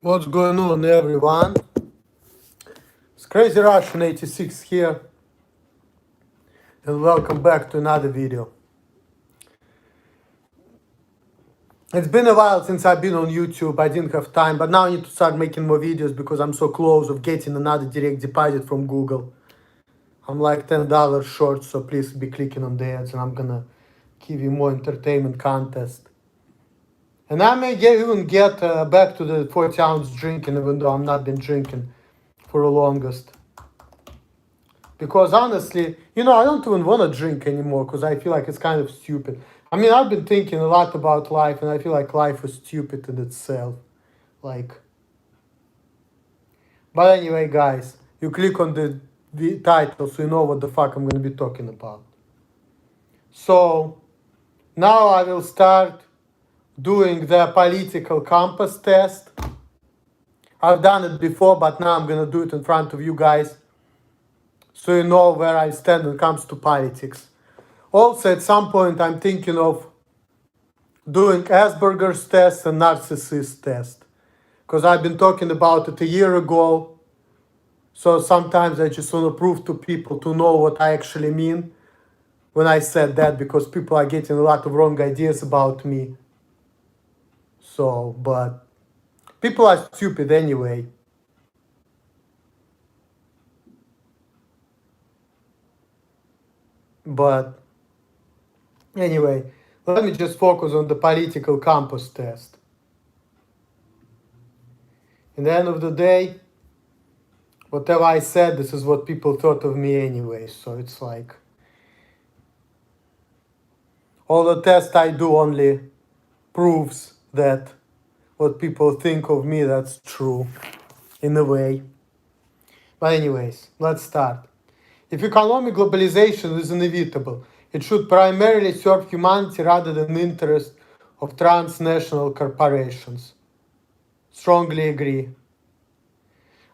What's going on, everyone? It's Crazy Russian 86 here, and welcome back to another video. It's been a while since I've been on YouTube. I didn't have time, but now I need to start making more videos because I'm so close of getting another direct deposit from Google. I'm like $10 short, so please be clicking on the ads, and I'm gonna give you more entertainment contest. And I may even get back to the 40-ounce drinking, even though I've not been drinking for the longest. Because honestly, I don't even want to drink anymore because I feel like it's kind of stupid. I mean, I've been thinking a lot about life, and I feel like life is stupid in itself. Like, but anyway, guys, you click on the title so you know what the fuck I'm going to be talking about. So, now I will start doing the political compass test. I've done it before, but now I'm going to do it in front of you guys so you know where I stand when it comes to politics. Also, at some point, I'm thinking of doing Asperger's test and narcissist test, because I've been talking about it a year ago. So sometimes I just want to prove to people to know what I actually mean when I said that, because people are getting a lot of wrong ideas about me. So, but people are stupid anyway. But anyway, let me just focus on the political compass test. In the end of the day, whatever I said, this is what people thought of me anyway. So it's like, all the tests I do only proves that what people think of me, that's true, in a way. But anyways, let's start. If economic globalization is inevitable, it should primarily serve humanity rather than the interest of transnational corporations. Strongly agree.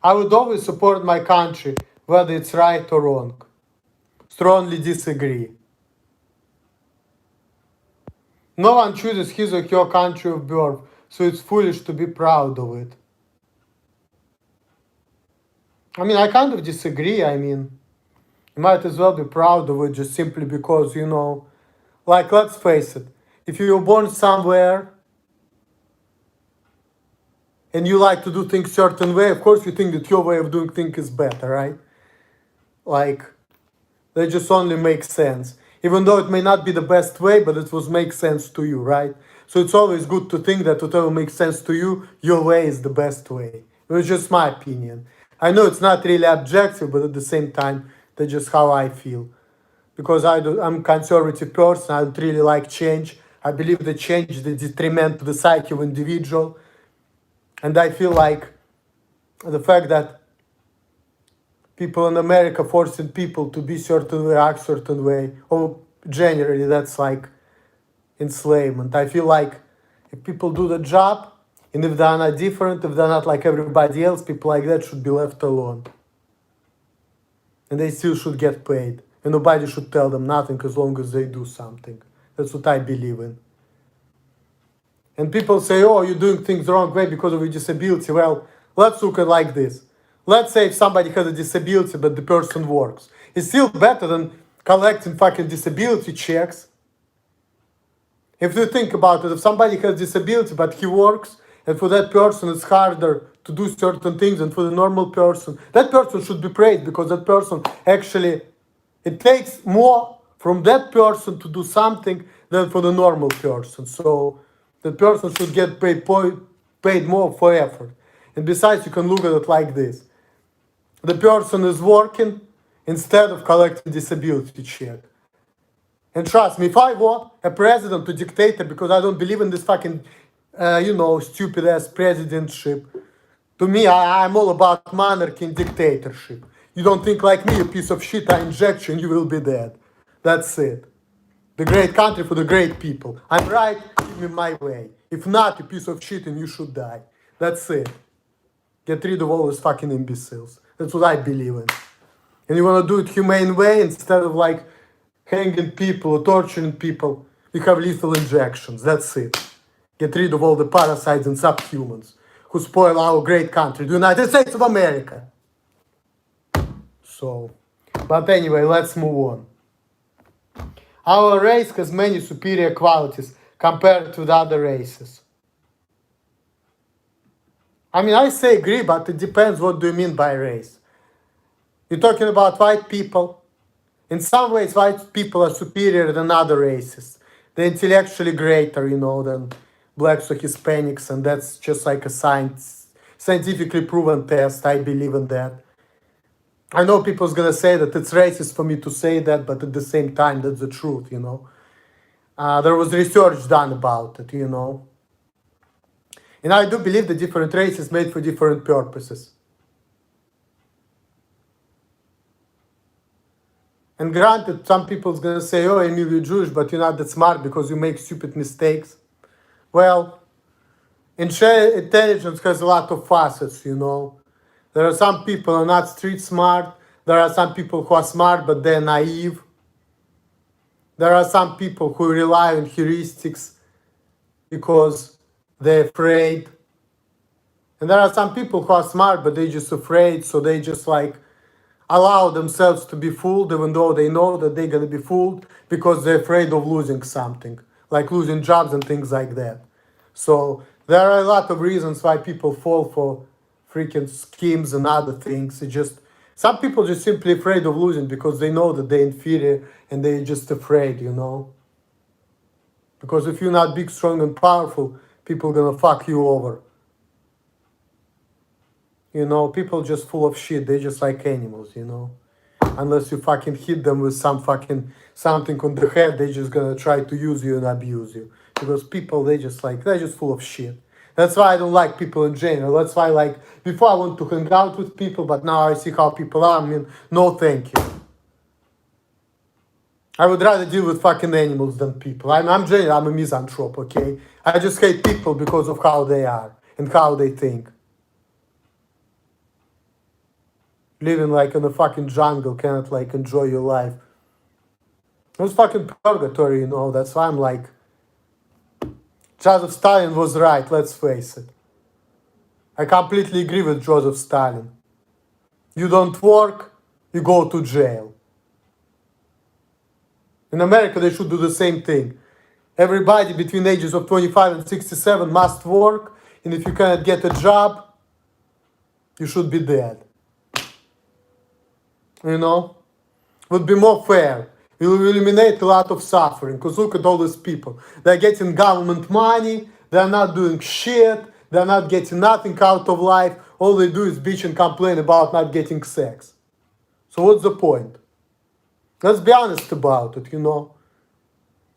I would always support my country, whether it's right or wrong. Strongly disagree. No one chooses his or her country of birth, so it's foolish to be proud of it. I mean, I kind of disagree. I mean, you might as well be proud of it just simply because, like, let's face it, if you were born somewhere and you like to do things certain way, of course you think that your way of doing things is better, right? Like, that just only makes sense. Even though it may not be the best way, but it will make sense to you, right? So it's always good to think that whatever makes sense to you, your way is the best way. It was just my opinion. I know it's not really objective, but at the same time, that's just how I feel. Because I'm a conservative person, I don't really like change. I believe that change is the detriment to the psyche of individual. And I feel like the fact that people in America forcing people to be certain way, act certain way, or generally that's like enslavement. I feel like if people do the job, and if they're not different, if they're not like everybody else, people like that should be left alone. And they still should get paid. And nobody should tell them nothing as long as they do something. That's what I believe in. And people say, oh, you're doing things the wrong way because of your disability. Well, let's look at it like this. Let's say if somebody has a disability but the person works. It's still better than collecting fucking disability checks. If you think about it, if somebody has disability but he works, and for that person it's harder to do certain things than for the normal person, that person should be praised because that person actually, it takes more from that person to do something than for the normal person. So the person should get paid more for effort. And besides, you can look at it like this. The person is working instead of collecting disability check. And trust me, if I were a president or dictator, because I don't believe in this fucking, stupid ass presidentship, to me, I'm all about monarchy and dictatorship. You don't think like me, you piece of shit, I inject you and you will be dead. That's it. The great country for the great people. I'm right, give me my way. If not, you piece of shit and you should die. That's it. Get rid of all those fucking imbeciles. That's what I believe in. And you want to do it humane way instead of like hanging people or torturing people. You have lethal injections. That's it. Get rid of all the parasites and subhumans who spoil our great country, the United States of America. So, but anyway, let's move on. Our race has many superior qualities compared to the other races. I mean, I say agree, but it depends what do you mean by race. You're talking about white people. In some ways, white people are superior than other races. They're intellectually greater, than blacks or Hispanics, and that's just like a scientifically proven test. I believe in that. I know people's gonna say that it's racist for me to say that, but at the same time, that's the truth, There was research done about it, And I do believe that different races made for different purposes. And granted, some people's gonna say, oh, Emil, you're Jewish, but you're not that smart because you make stupid mistakes. Well, intelligence has a lot of facets, There are some people who are not street smart. There are some people who are smart, but they're naive. There are some people who rely on heuristics because they're afraid. And there are some people who are smart, but they're just afraid, so they just allow themselves to be fooled, even though they know that they're going to be fooled because they're afraid of losing something, like losing jobs and things like that. So there are a lot of reasons why people fall for freaking schemes and other things. Some people just simply afraid of losing because they know that they're inferior and they're just afraid, Because if you're not big, strong, and powerful, people are gonna fuck you over. People just full of shit. They're just like animals, Unless you fucking hit them with something on the head, they're just gonna try to use you and abuse you. Because people, they're just full of shit. That's why I don't like people in general. That's why, before I want to hang out with people, but now I see how people are. I mean, no thank you. I would rather deal with fucking animals than people. I'm a misanthrope, okay? I just hate people because of how they are and how they think. Living in a fucking jungle, cannot enjoy your life. It's fucking purgatory, That's why I'm Joseph Stalin was right, let's face it. I completely agree with Joseph Stalin. You don't work, you go to jail. In America, they should do the same thing. Everybody between ages of 25 and 67 must work, and if you cannot get a job, you should be dead. Would be more fair. It will eliminate a lot of suffering, because look at all these people. They're getting government money, they're not doing shit, they're not getting nothing out of life. All they do is bitch and complain about not getting sex. So what's the point? Let's be honest about it, And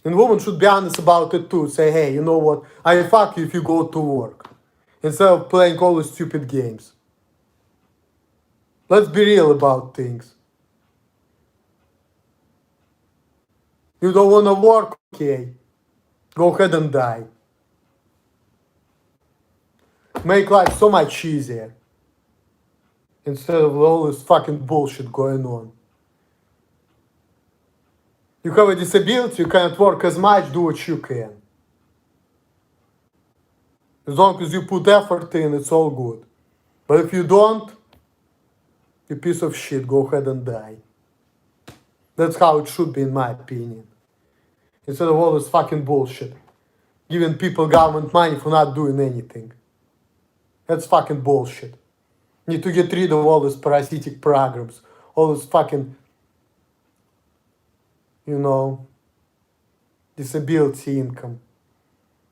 women should be honest about it too. Say, hey, you know what? I fuck you if you go to work. Instead of playing all the stupid games. Let's be real about things. You don't want to work? Okay. Go ahead and die. Make life so much easier. Instead of all this fucking bullshit going on. You have a disability, you cannot work as much, do what you can. As long as you put effort in, it's all good. But if you don't, you piece of shit, go ahead and die. That's how it should be, in my opinion. Instead of all this fucking bullshit. Giving people government money for not doing anything. That's fucking bullshit. Need to get rid of all these parasitic programs. All this fucking, disability income.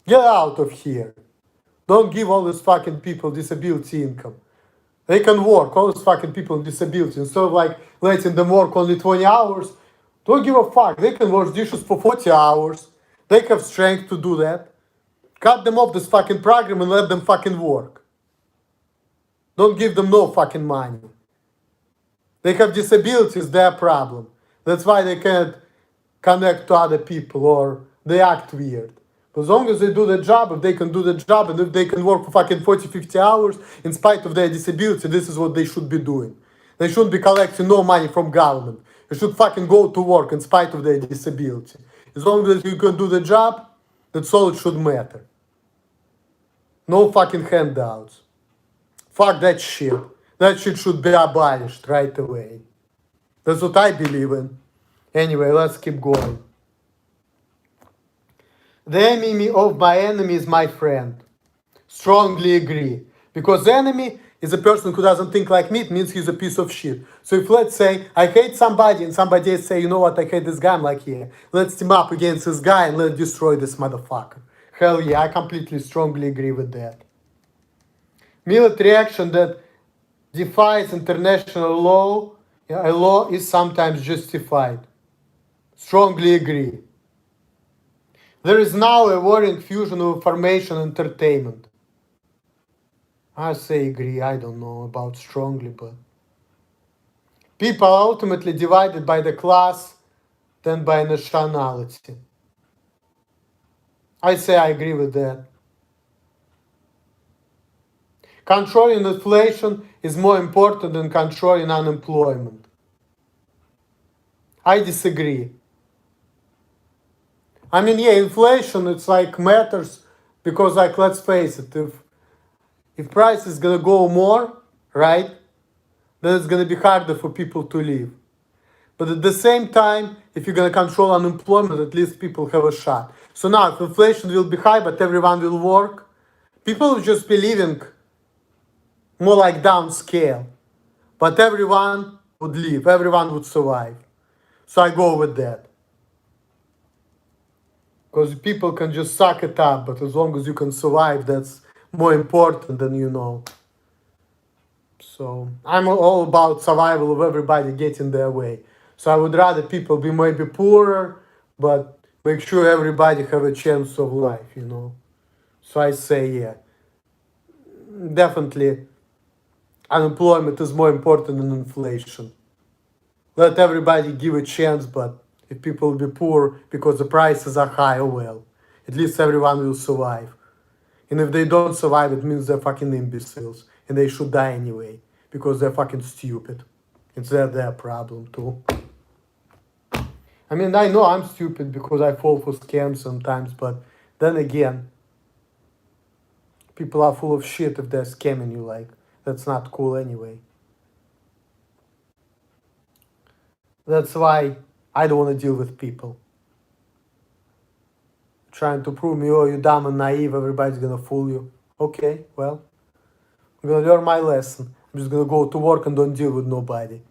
Get out of here. Don't give all these fucking people disability income. They can work, all these fucking people with disability. Instead of letting them work only 20 hours, don't give a fuck. They can wash dishes for 40 hours. They have strength to do that. Cut them off this fucking program and let them fucking work. Don't give them no fucking money. They have disabilities, their problem. That's why they can't connect to other people or they act weird. As long as they do the job, if they can do the job and if they can work for fucking 40, 50 hours, in spite of their disability, this is what they should be doing. They shouldn't be collecting no money from government. They should fucking go to work in spite of their disability. As long as you can do the job, that's all it should matter. No fucking handouts. Fuck that shit. That shit should be abolished right away. That's what I believe in. Anyway, let's keep going. The enemy of my enemy is my friend. Strongly agree. Because the enemy is a person who doesn't think like me, it means he's a piece of shit. So if, let's say, I hate somebody and somebody say, you know what, I hate this guy, I'm like, yeah, let's team up against this guy and let's destroy this motherfucker. Hell yeah, I completely strongly agree with that. Military action that defies international law, a law is sometimes justified. Strongly agree. There is now a worrying fusion of information and entertainment. I say agree, I don't know about strongly, but people are ultimately divided by the class than by nationality. I say I agree with that. Controlling inflation is more important than controlling unemployment. I disagree. I mean, yeah, inflation, it's like matters because, like, let's face it, if price is gonna go more, right, then it's gonna be harder for people to live. But at the same time, if you're gonna control unemployment, at least people have a shot. So now, if inflation will be high, but everyone will work, people will just be living more like downscale. But everyone would live, everyone would survive. So I go with that. Because people can just suck it up, but as long as you can survive, that's more important than you know. So I'm all about survival of everybody getting their way. So I would rather people be maybe poorer, but make sure everybody have a chance of life, you know. So I say, yeah, definitely unemployment is more important than inflation. Let everybody give a chance, but if people will be poor because the prices are high, oh well, at least everyone will survive. And if they don't survive, it means they're fucking imbeciles and they should die anyway because they're fucking stupid. It's their problem too. I mean, I know I'm stupid because I fall for scams sometimes, but then again, people are full of shit if they're scamming you. Like, that's not cool anyway. That's why I don't want to deal with people trying to prove me, oh, you're dumb and naive, everybody's gonna fool you. Okay, well, I'm gonna learn my lesson. I'm just gonna go to work and don't deal with nobody.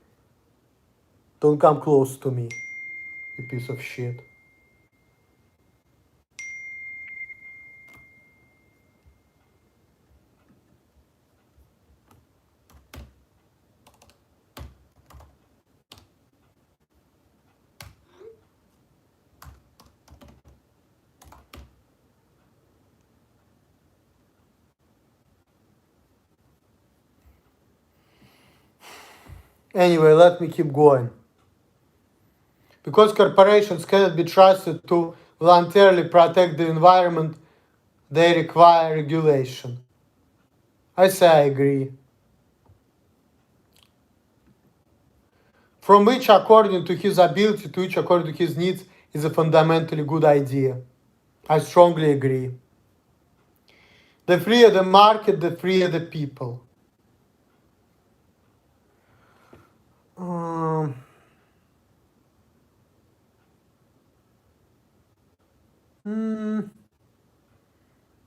Don't come close to me, you piece of shit. Anyway, let me keep going. Because corporations cannot be trusted to voluntarily protect the environment, they require regulation. I say I agree. From which, according to his ability, to each according to his needs, is a fundamentally good idea. I strongly agree. The freer the market, the freer the people.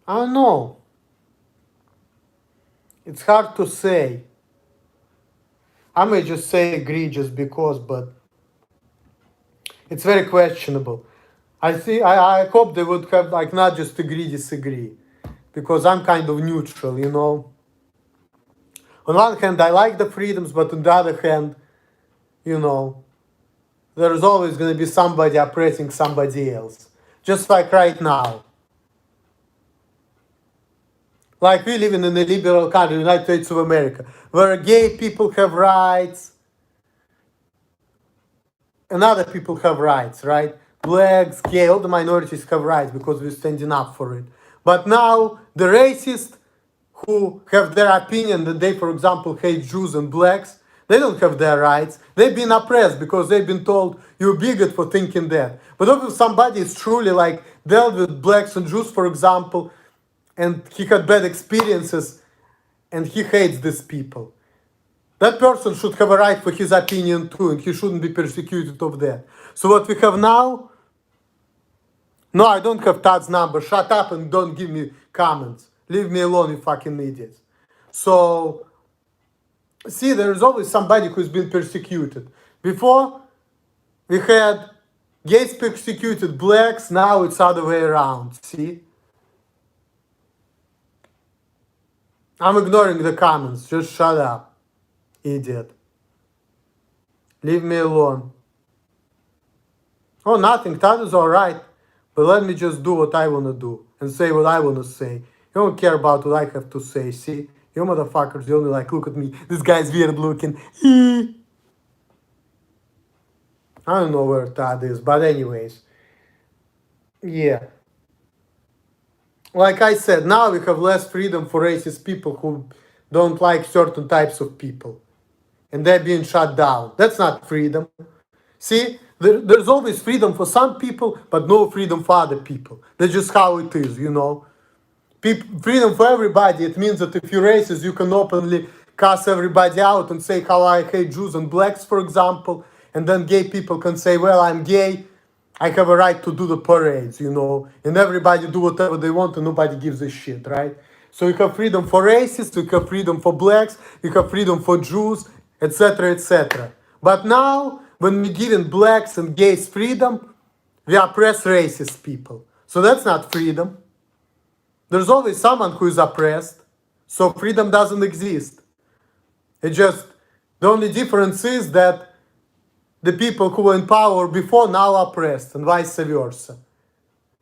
I don't know. It's hard to say. I may just say agree just because, but it's very questionable. I hope they would have like not just agree, disagree. Because I'm kind of neutral, you know. On one hand, I like the freedoms, but on the other hand, you know, there's always going to be somebody oppressing somebody else. Just like right now. Like we live in a liberal country, United States of America, where gay people have rights and other people have rights, right? Blacks, gay, all the minorities have rights because we're standing up for it. But now the racists who have their opinion that they, for example, hate Jews and blacks, they don't have their rights. They've been oppressed because they've been told you're bigot for thinking that. But if somebody is truly like dealt with blacks and Jews, for example, and he had bad experiences, and he hates these people. That person should have a right for his opinion too, and he shouldn't be persecuted of that. So what we have now, no, I don't have Todd's number. Shut up and don't give me comments. Leave me alone, you fucking idiots. So, see, there is always somebody who's been persecuted. Before, we had gays persecuted blacks, now it's other way around, see? I'm ignoring the comments, just shut up, idiot. Leave me alone. Oh, nothing, Todd is alright. But let me just do what I wanna do and say what I wanna say. You don't care about what I have to say, see? You motherfuckers, you only like, look at me, this guy's weird looking. I don't know where Todd is, but anyways. Yeah. Like I said, now we have less freedom for racist people who don't like certain types of people. And they're being shut down. That's not freedom. See, there's always freedom for some people, but no freedom for other people. That's just how it is, you know. Freedom for everybody, it means that if you're racist, you can openly cuss everybody out and say how I hate Jews and blacks, for example. And then gay people can say, well, I'm gay, I have a right to do the parades, you know. And everybody do whatever they want and nobody gives a shit, right? So you have freedom for racists, you have freedom for blacks, you have freedom for Jews, etc., etc. But now, when we're giving blacks and gays freedom, we oppress racist people. So that's not freedom. There's always someone who is oppressed, so freedom doesn't exist. It just, the only difference is that the people who were in power before now are oppressed, and vice versa.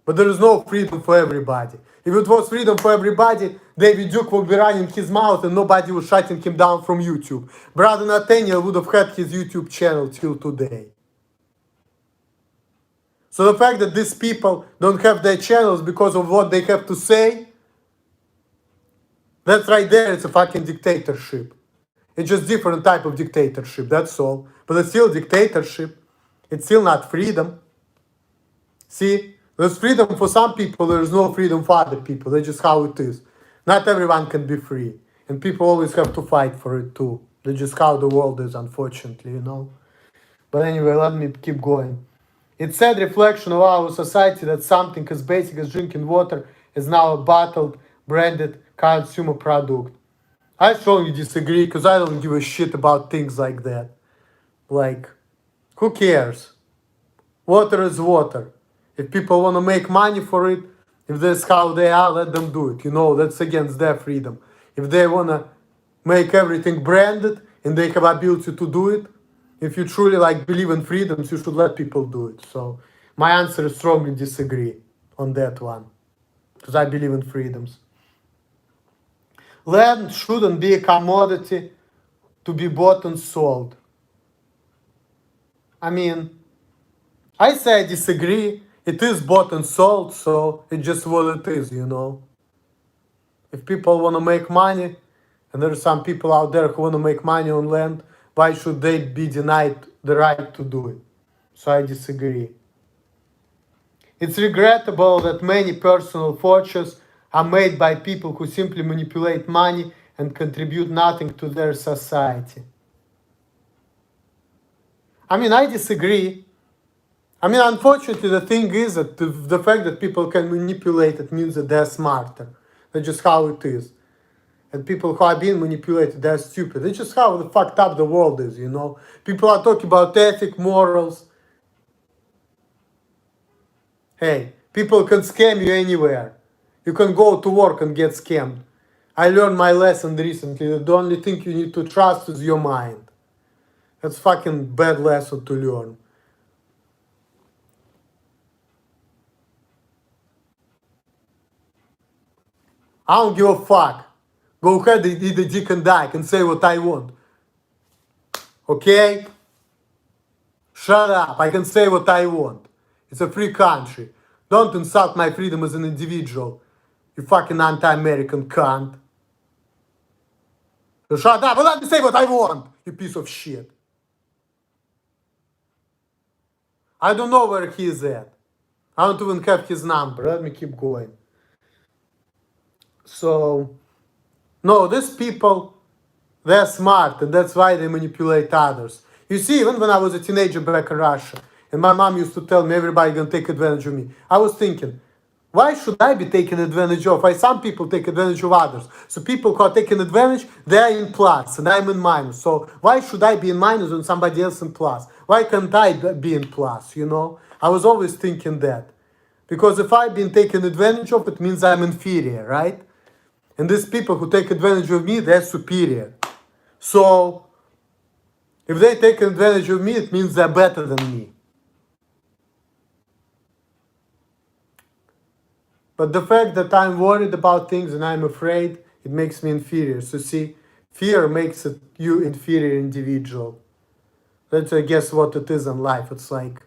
But there is no freedom for everybody. If it was freedom for everybody, David Duke would be running his mouth and nobody was shutting him down from YouTube. Brother Nathaniel would have had his YouTube channel till today. So the fact that these people don't have their channels because of what they have to say, that's right there, it's a fucking dictatorship. It's just different type of dictatorship, that's all. But it's still dictatorship. It's still not freedom. See, there's freedom for some people, there's no freedom for other people. That's just how it is. Not everyone can be free. And people always have to fight for it too. That's just how the world is, unfortunately, you know. But anyway, let me keep going. It's sad reflection of our society that something as basic as drinking water is now a bottled, branded consumer product. I strongly disagree because I don't give a shit about things like that. Like, who cares? Water is water. If people want to make money for it, if that's how they are, let them do it. You know, that's against their freedom. If they want to make everything branded and they have ability to do it, if you truly like believe in freedoms, you should let people do it. So my answer is strongly disagree on that one. Because I believe in freedoms. Land shouldn't be a commodity to be bought and sold. I mean, I say I disagree. It is bought and sold, so it's just what it is, you know. If people want to make money, and there are some people out there who want to make money on land, why should they be denied the right to do it? So I disagree. It's regrettable that many personal fortunes are made by people who simply manipulate money and contribute nothing to their society. I mean, I disagree. I mean, unfortunately, the thing is that the fact that people can manipulate it means that they're smarter. That's just how it is. And people who are being manipulated, they're stupid. It's just how the fucked up the world is, you know. People are talking about ethic, morals. Hey, people can scam you anywhere. You can go to work and get scammed. I learned my lesson recently that the only thing you need to trust is your mind. That's fucking bad lesson to learn. I don't give a fuck. Go ahead and eat a dick and die. I can say what I want. Okay? Shut up. I can say what I want. It's a free country. Don't insult my freedom as an individual. You fucking anti-American cunt. So shut up and let me say what I want, you piece of shit. I don't know where he is at. I don't even have his number. Let me keep going. So, No, these people, they're smart, and that's why they manipulate others. You see, even when I was a teenager back in Russia, and my mom used to tell me everybody gonna take advantage of me, I was thinking, why should I be taken advantage of? Why some people take advantage of others? So people who are taking advantage, they're in plus, and I'm in minus. So why should I be in minus when somebody else in plus? Why can't I be in plus, you know? I was always thinking that. Because if I've been taken advantage of, it means I'm inferior, right? And these people who take advantage of me, they're superior. So if they take advantage of me, it means they're better than me. But the fact that I'm worried about things and I'm afraid, it makes me inferior. So see, fear makes it you inferior individual. That's, I guess, what it is in life. It's like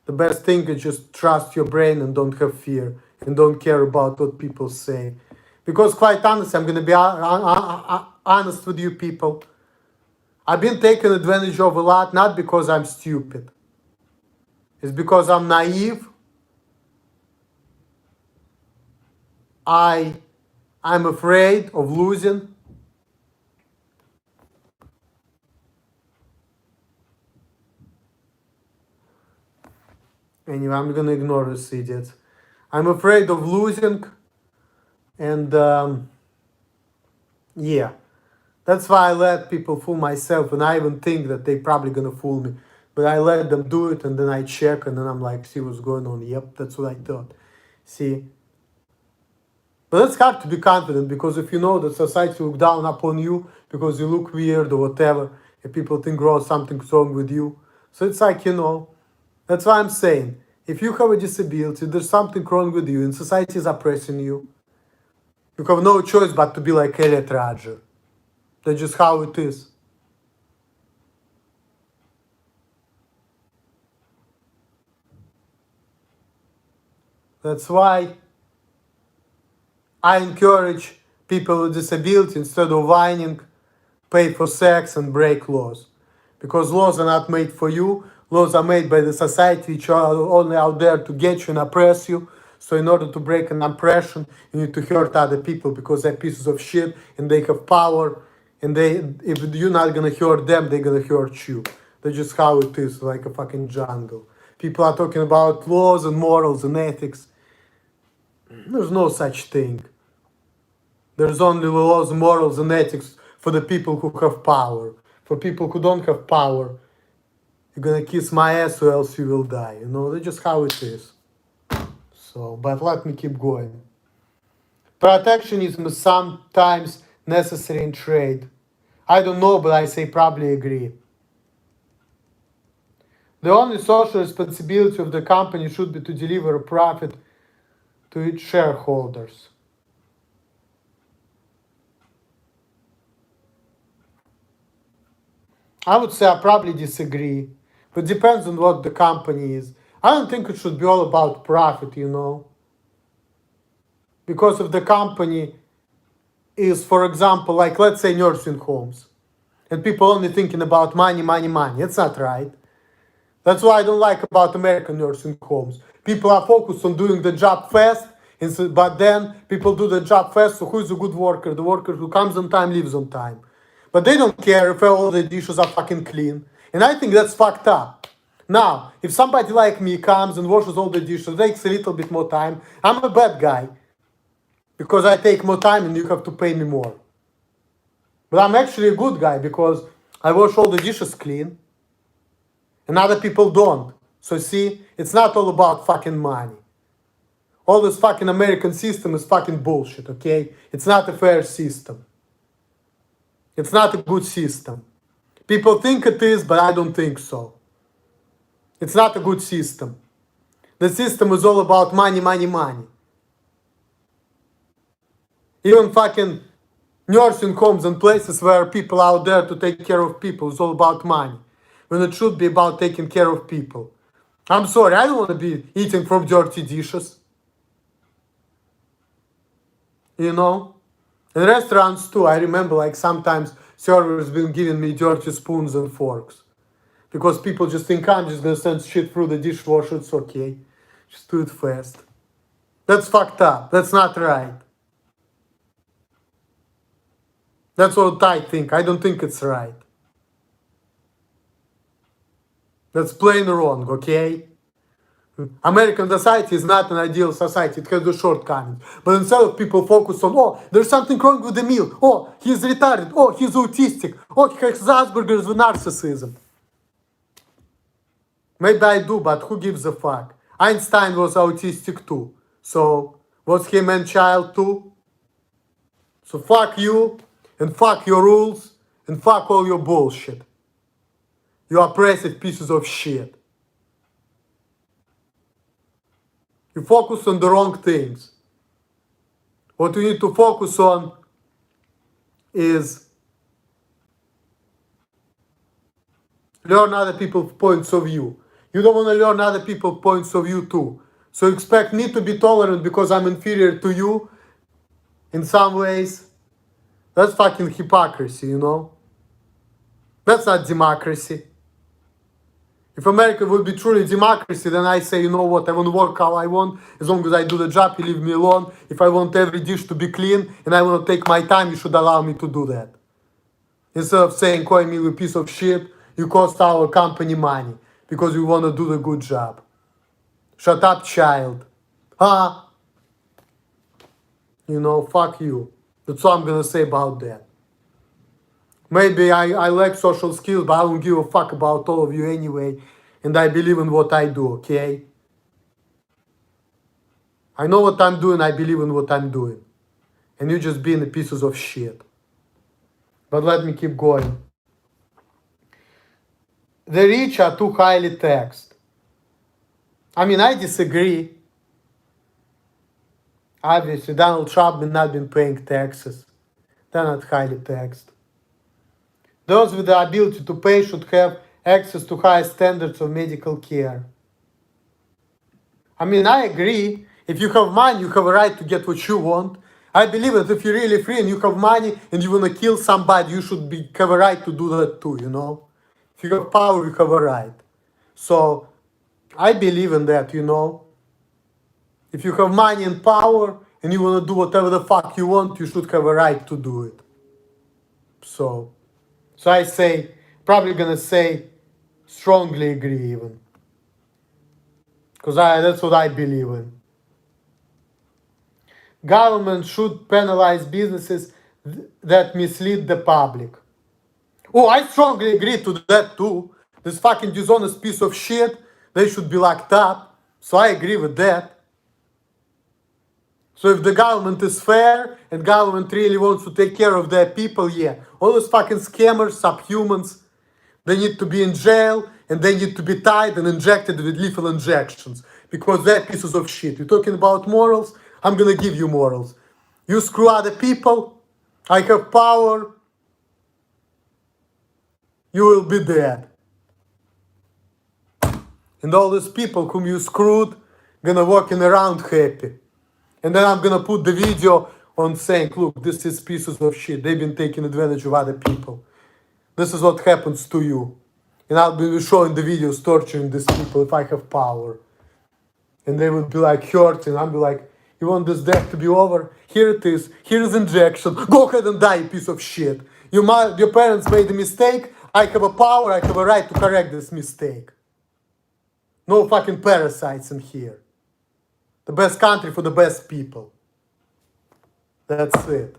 the best thing is just trust your brain and don't have fear and don't care about what people say. Because quite honestly, I'm going to be honest with you people. I've been taken advantage of a lot, not because I'm stupid. It's because I'm naive. I'm afraid of losing. Anyway, I'm gonna ignore this idiot. I'm afraid of losing, and yeah, that's why I let people fool myself, and I even think that they probably gonna fool me. But I let them do it, and then I check, and then I'm like, see what's going on. Yep, that's what I thought. See. But it's hard to be confident because if you know that society will look down upon you because you look weird or whatever, and people think, oh, something's wrong with you. So it's like, that's why I'm saying, if you have a disability, there's something wrong with you, and society is oppressing you, you have no choice but to be like Elliot Rodger. That's just how it is. That's why I encourage people with disability, instead of whining, pay for sex and break laws. Because laws are not made for you. Laws are made by the society, which are only out there to get you and oppress you. So in order to break an oppression, you need to hurt other people because they're pieces of shit and they have power. And if you're not gonna hurt them, they're gonna hurt you. That's just how it is, like a fucking jungle. People are talking about laws and morals and ethics. There's no such thing. There's only laws, morals, and ethics for the people who have power. For people who don't have power, you're gonna kiss my ass or else you will die. That's just how it is. So, but let me keep going. Protectionism is sometimes necessary in trade. I don't know, but I say probably agree. The only social responsibility of the company should be to deliver a profit to its shareholders. I would say I probably disagree, but depends on what the company is. I don't think it should be all about profit, because if the company is, for example, like let's say nursing homes, and people only thinking about money, money, money, it's not right. That's what I don't like about American nursing homes. People are focused on doing the job fast, but then people do the job fast, so who is a good worker? The worker who comes on time, leaves on time. But they don't care if all the dishes are fucking clean. And I think that's fucked up. Now, if somebody like me comes and washes all the dishes, takes a little bit more time, I'm a bad guy. Because I take more time and you have to pay me more. But I'm actually a good guy because I wash all the dishes clean. And other people don't. So see, it's not all about fucking money. All this fucking American system is fucking bullshit, okay? It's not a fair system. It's not a good system. People think it is, but I don't think so. It's not a good system. The system is all about money, money, money. Even fucking nursing homes and places where people out there to take care of people is all about money. When it should be about taking care of people. I'm sorry, I don't want to be eating from dirty dishes. In restaurants too, I remember like sometimes servers been giving me dirty spoons and forks. Because people just think I'm just gonna send shit through the dishwasher, it's okay. Just do it fast. That's fucked up. That's not right. That's what I think. I don't think it's right. That's plain wrong, okay? American society is not an ideal society. It has the shortcomings. But instead of people focus on, oh, there's something wrong with Emil. Oh, he's retarded. Oh, he's autistic. Oh, he has Asperger's with narcissism. Maybe I do, but who gives a fuck? Einstein was autistic too. So, was he man-child too? So fuck you, and fuck your rules, and fuck all your bullshit. You oppressive pieces of shit. You focus on the wrong things. What you need to focus on is learn other people's points of view. You don't want to learn other people's points of view too. So expect me to be tolerant because I'm inferior to you in some ways. That's fucking hypocrisy, you know? That's not democracy. If America would be truly democracy, then I say, you know what, I want to work how I want. As long as I do the job, you leave me alone. If I want every dish to be clean and I want to take my time, you should allow me to do that. Instead of saying, "Koi me, you piece of shit, you cost our company money because you want to do the good job." Shut up, child. Huh? You know, fuck you. That's all I'm going to say about that. Maybe I lack social skills, but I don't give a fuck about all of you anyway. And I believe in what I do, okay? I know what I'm doing, I believe in what I'm doing. And you just being the pieces of shit. But let me keep going. The rich are too highly taxed. I mean, I disagree. Obviously, Donald Trump has not been paying taxes. They're not highly taxed. Those with the ability to pay should have access to high standards of medical care. I mean, I agree. If you have money, you have a right to get what you want. I believe that if you're really free and you have money and you want to kill somebody, you should have a right to do that too, you know? If you have power, you have a right. So, I believe in that, you know? If you have money and power and you want to do whatever the fuck you want, you should have a right to do it. So I say, probably gonna say, strongly agree even. Because that's what I believe in. Government should penalize businesses that mislead the public. Oh, I strongly agree to that too. This fucking dishonest piece of shit, they should be locked up. So I agree with that. So if the government is fair and government really wants to take care of their people, yeah. All those fucking scammers, subhumans, they need to be in jail and they need to be tied and injected with lethal injections because they're pieces of shit. You're talking about morals? I'm gonna give you morals. You screw other people, I have power, you will be dead. And all these people whom you screwed gonna walking around happy. And then I'm gonna put the video on saying, look, this is pieces of shit. They've been taking advantage of other people. This is what happens to you. And I'll be showing the videos torturing these people if I have power. And they would be like hurting. I'll be like, you want this death to be over? Here it is. Here's injection. Go ahead and die, you piece of shit. Your parents made a mistake. I have a power. I have a right to correct this mistake. No fucking parasites in here. The best country for the best people. That's it.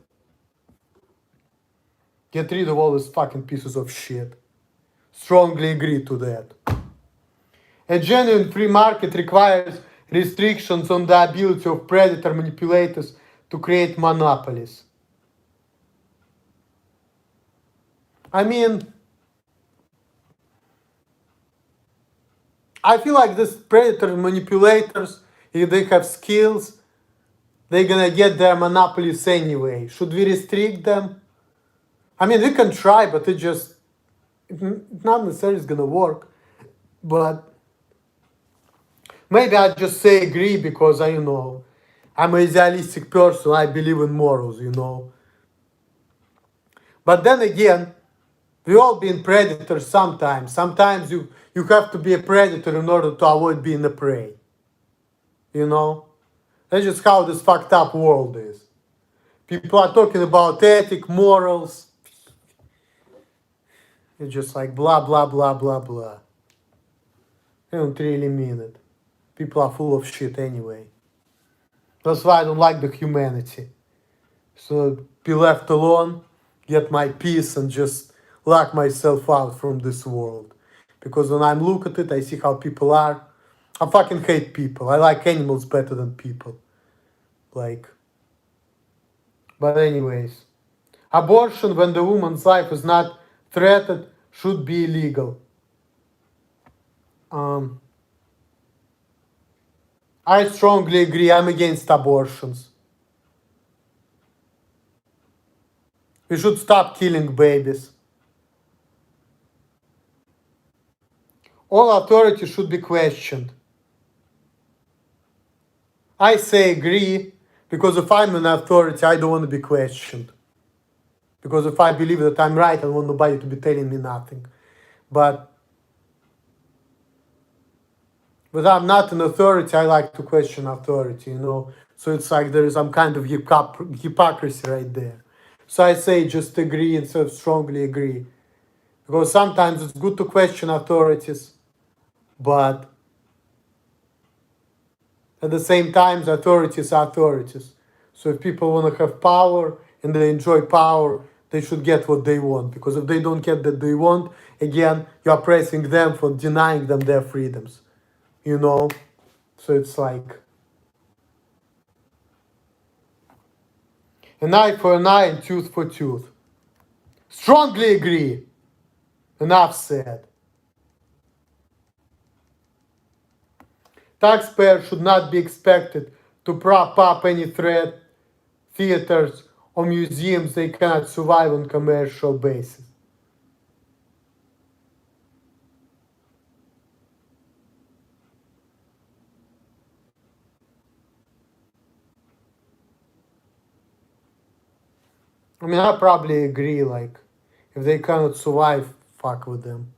Get rid of all these fucking pieces of shit. Strongly agree to that. A genuine free market requires restrictions on the ability of predator manipulators to create monopolies. I mean, I feel like these predator manipulators, if they have skills, they're gonna get their monopolies anyway. Should we restrict them? I mean, we can try, but it's not necessarily gonna work. But maybe I just say agree because I'm an idealistic person. I believe in morals, But then again, we all been predators sometimes. Sometimes you have to be a predator in order to avoid being a prey. That's just how this fucked up world is. People are talking about ethic, morals, It's just like blah, blah, blah, blah, blah. I don't really mean it. People are full of shit anyway. That's why I don't like the humanity. So be left alone, get my peace, and just lock myself out from this world. Because when I look at it, I see how people are. I fucking hate people. I like animals better than people. Like, but anyways, abortion when the woman's life is not threatened should be illegal. I strongly agree. I'm against abortions. We should stop killing babies. All authority should be questioned. I say agree because if I'm an authority, I don't want to be questioned. Because if I believe that I'm right, I don't want nobody to be telling me nothing. But I'm not an authority, I like to question authority, you know. So it's like there is some kind of hypocrisy right there. So I say just agree instead of strongly agree. Because sometimes it's good to question authorities, but at the same time, authorities are authorities. So if people want to have power and they enjoy power, they should get what they want. Because if they don't get what they want, again, you are pressing them for denying them their freedoms. You know? So it's like an eye for an eye and tooth for tooth. Strongly agree. Enough said. Taxpayers should not be expected to prop up any threat, theaters, or museums they cannot survive on commercial basis. I mean, I probably agree, like, if they cannot survive, fuck with them.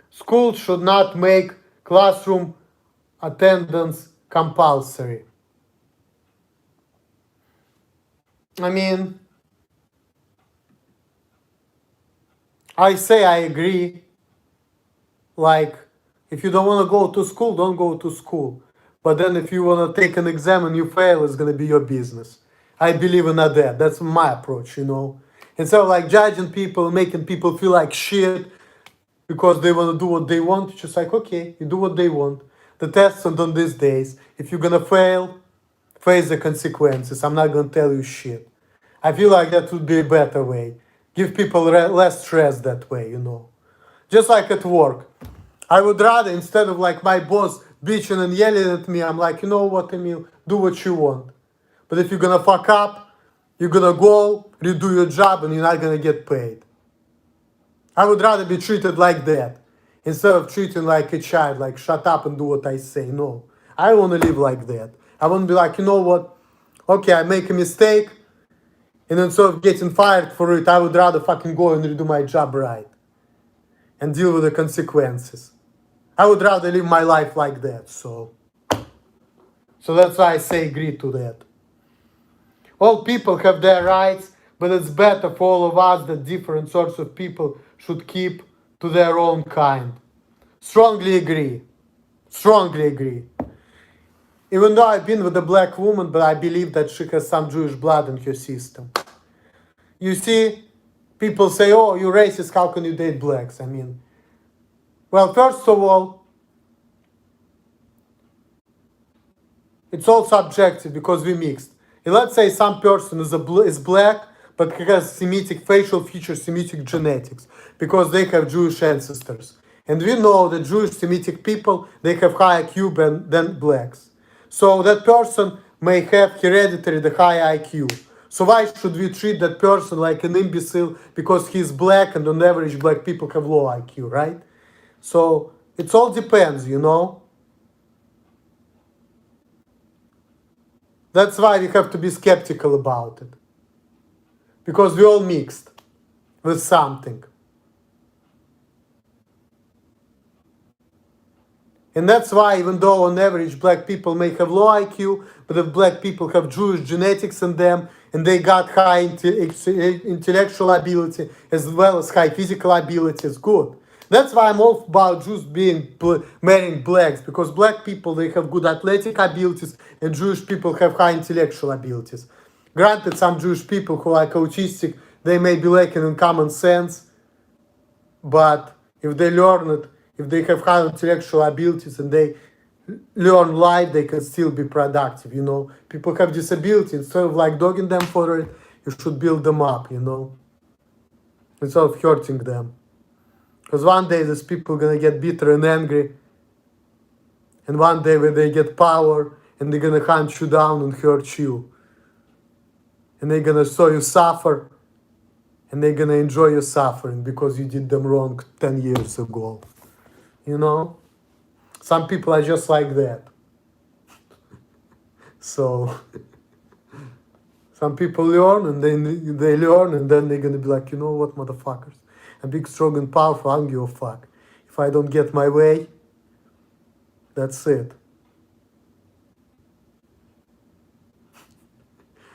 Schools should not make classroom attendance compulsory. I mean, I say I agree. Like, if you don't want to go to school, don't go to school. But then if you want to take an exam and you fail, it's going to be your business. I believe in that. That's my approach, you know. Instead of like judging people, making people feel like shit because they want to do what they want, it's just like, okay, you do what they want. The tests are done these days. If you're going to fail, face the consequences. I'm not going to tell you shit. I feel like that would be a better way. Give people less stress that way, you know. Just like at work. I would rather, instead of like my boss bitching and yelling at me, I'm like, you know what, Emil, do what you want. But if you're gonna fuck up, you're gonna go, redo your job, and you're not gonna get paid. I would rather be treated like that instead of treating like a child, like shut up and do what I say. No, I want to live like that. I want to be like, you know what? Okay, I make a mistake, and instead of getting fired for it, I would rather fucking go and redo my job right and deal with the consequences. I would rather live my life like that. So that's why I say agree to that. All people have their rights, but it's better for all of us that different sorts of people should keep to their own kind. Strongly agree. Strongly agree. Even though I've been with a black woman, but I believe that she has some Jewish blood in her system. You see, people say, oh, you're racist, how can you date blacks? I mean, well, first of all, it's all subjective because we mixed. And let's say some person is black, but has Semitic facial features, Semitic genetics, because they have Jewish ancestors. And we know that Jewish Semitic people, they have higher IQ than blacks. So that person may have hereditary the high IQ. So why should we treat that person like an imbecile because he's black and on average black people have low IQ, right? So it all depends, you know. That's why we have to be skeptical about it. Because we all mixed with something. And that's why, even though on average black people may have low IQ, but if black people have Jewish genetics in them and they got high intellectual ability as well as high physical ability, it's good. That's why I'm all about Jews marrying blacks, because black people, they have good athletic abilities and Jewish people have high intellectual abilities. Granted, some Jewish people who are autistic, they may be lacking in common sense, but if they learn it, if they have high intellectual abilities and they learn life, they can still be productive, you know. People have disability, instead of like dogging them for it, you should build them up, you know, instead of hurting them. Because one day these people are gonna get bitter and angry, and one day when they get power, and they're gonna hunt you down and hurt you. And they're gonna show you suffer, and they're gonna enjoy your suffering because you did them wrong 10 years ago. You know? Some people are just like that. So some people learn and then they learn and then they're gonna be like, you know what, motherfuckers? I'm big, strong, and powerful. I don't give a fuck. If I don't get my way, that's it.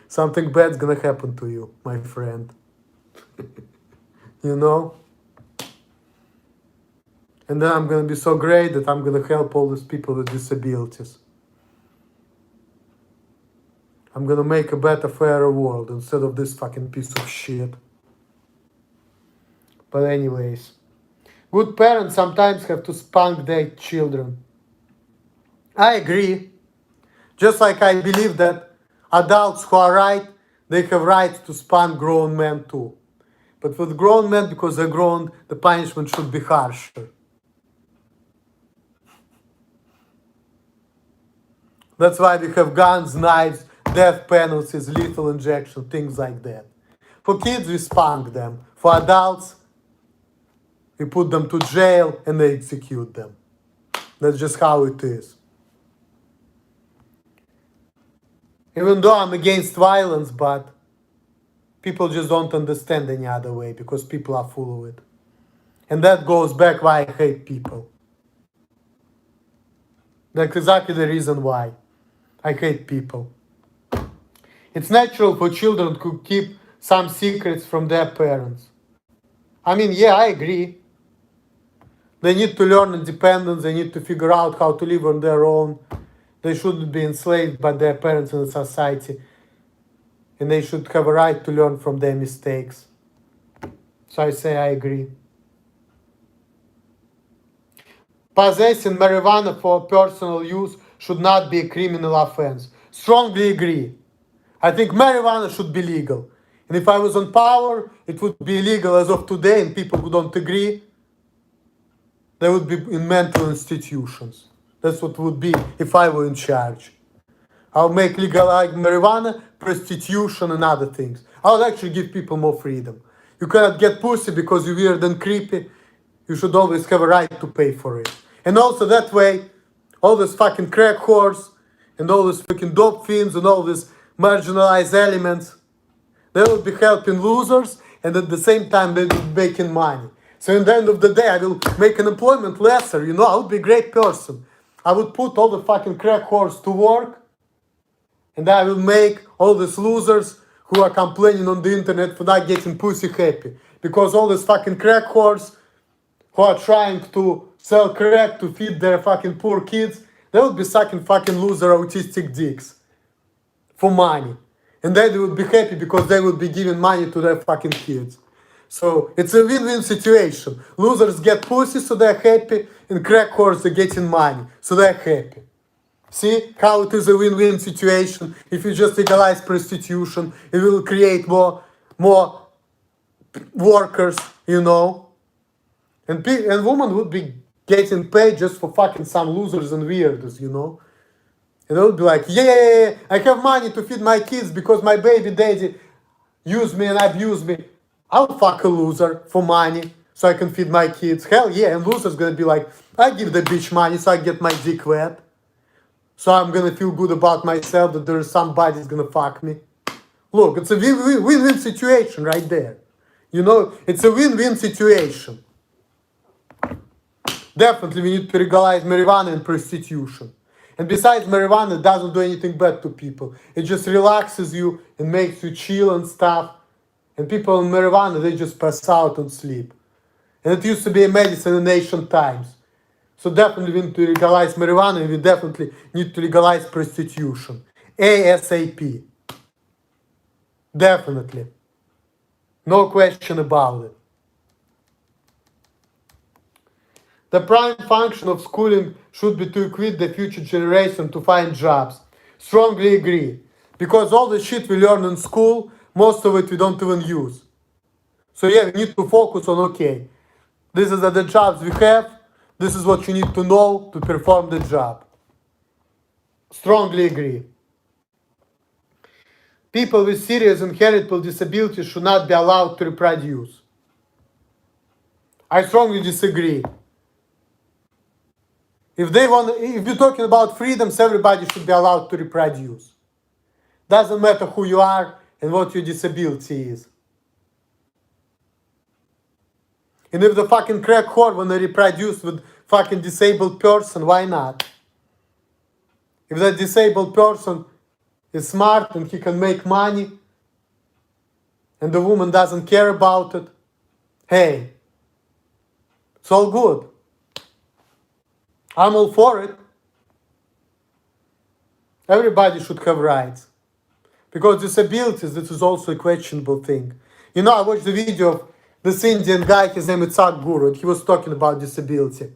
Something bad's gonna happen to you, my friend. You know? And then I'm gonna be so great that I'm gonna help all these people with disabilities. I'm gonna make a better, fairer world instead of this fucking piece of shit. But anyways, good parents sometimes have to spank their children. I agree. Just like I believe that adults who are right, they have rights to spank grown men too. But with grown men, because they're grown, the punishment should be harsher. That's why we have guns, knives, death penalties, lethal injection, things like that. For kids, we spank them. For adults, we put them to jail and they execute them. That's just how it is. Even though I'm against violence, but people just don't understand any other way because people are full of it. And that goes back why I hate people. That's exactly the reason why I hate people. It's natural for children to keep some secrets from their parents. I mean, yeah, I agree. They need to learn independence. They need to figure out how to live on their own. They shouldn't be enslaved by their parents in society. And they should have a right to learn from their mistakes. So I say I agree. Possessing marijuana for personal use should not be a criminal offense. Strongly agree. I think marijuana should be legal. And if I was on power, it would be illegal as of today, and people who don't agree, they would be in mental institutions. That's what it would be if I were in charge. I'll make legal like marijuana, prostitution, and other things. I'll actually give people more freedom. You cannot get pussy because you're weird and creepy. You should always have a right to pay for it. And also that way, all these fucking crack whores and all these fucking dope fiends and all these marginalized elements, they will be helping losers, and at the same time they will be making money. So in the end of the day, I will make unemployment lesser, you know, I would be a great person. I would put all the fucking crack whores to work, and I will make all these losers who are complaining on the internet for not getting pussy happy. Because all these fucking crack whores who are trying to sell crack to feed their fucking poor kids, they would be sucking fucking loser autistic dicks for money. And then they would be happy because they would be giving money to their fucking kids. So it's a win-win situation. Losers get pussy, so they're happy, and crack whores are getting money, so they're happy. See how it is a win-win situation? If you just legalize prostitution, it will create more workers, you know. And women would be getting paid just for fucking some losers and weirdos, you know. And they would be like, yeah, I have money to feed my kids because my baby daddy used me and abused me. I'll fuck a loser for money so I can feed my kids. Hell yeah, and loser's gonna be like, I give the bitch money so I get my dick wet. So I'm gonna feel good about myself that there is somebody who's gonna fuck me. Look, it's a win-win situation right there. You know, it's a win-win situation. Definitely we need to legalize marijuana and prostitution. And besides, marijuana doesn't do anything bad to people. It just relaxes you and makes you chill and stuff. And people on marijuana, they just pass out and sleep. And it used to be a medicine in ancient times. So definitely we need to legalize marijuana, and we definitely need to legalize prostitution. ASAP. Definitely. No question about it. The prime function of schooling should be to equip the future generation to find jobs. Strongly agree. Because all the shit we learn in school, most of it we don't even use. So yeah, we need to focus on, okay, this is the jobs we have, this is what you need to know to perform the job. Strongly agree. People with serious inheritable disabilities should not be allowed to reproduce. I strongly disagree. If you're talking about freedoms, everybody should be allowed to reproduce. Doesn't matter who you are and what your disability is. And if the fucking crack whore wanna reproduce with fucking disabled person, why not? If that disabled person is smart and he can make money and the woman doesn't care about it, hey, it's all good. I'm all for it. Everybody should have rights. Because disabilities, this is also a questionable thing. You know, I watched the video of this Indian guy, his name is Sadhguru, and he was talking about disability.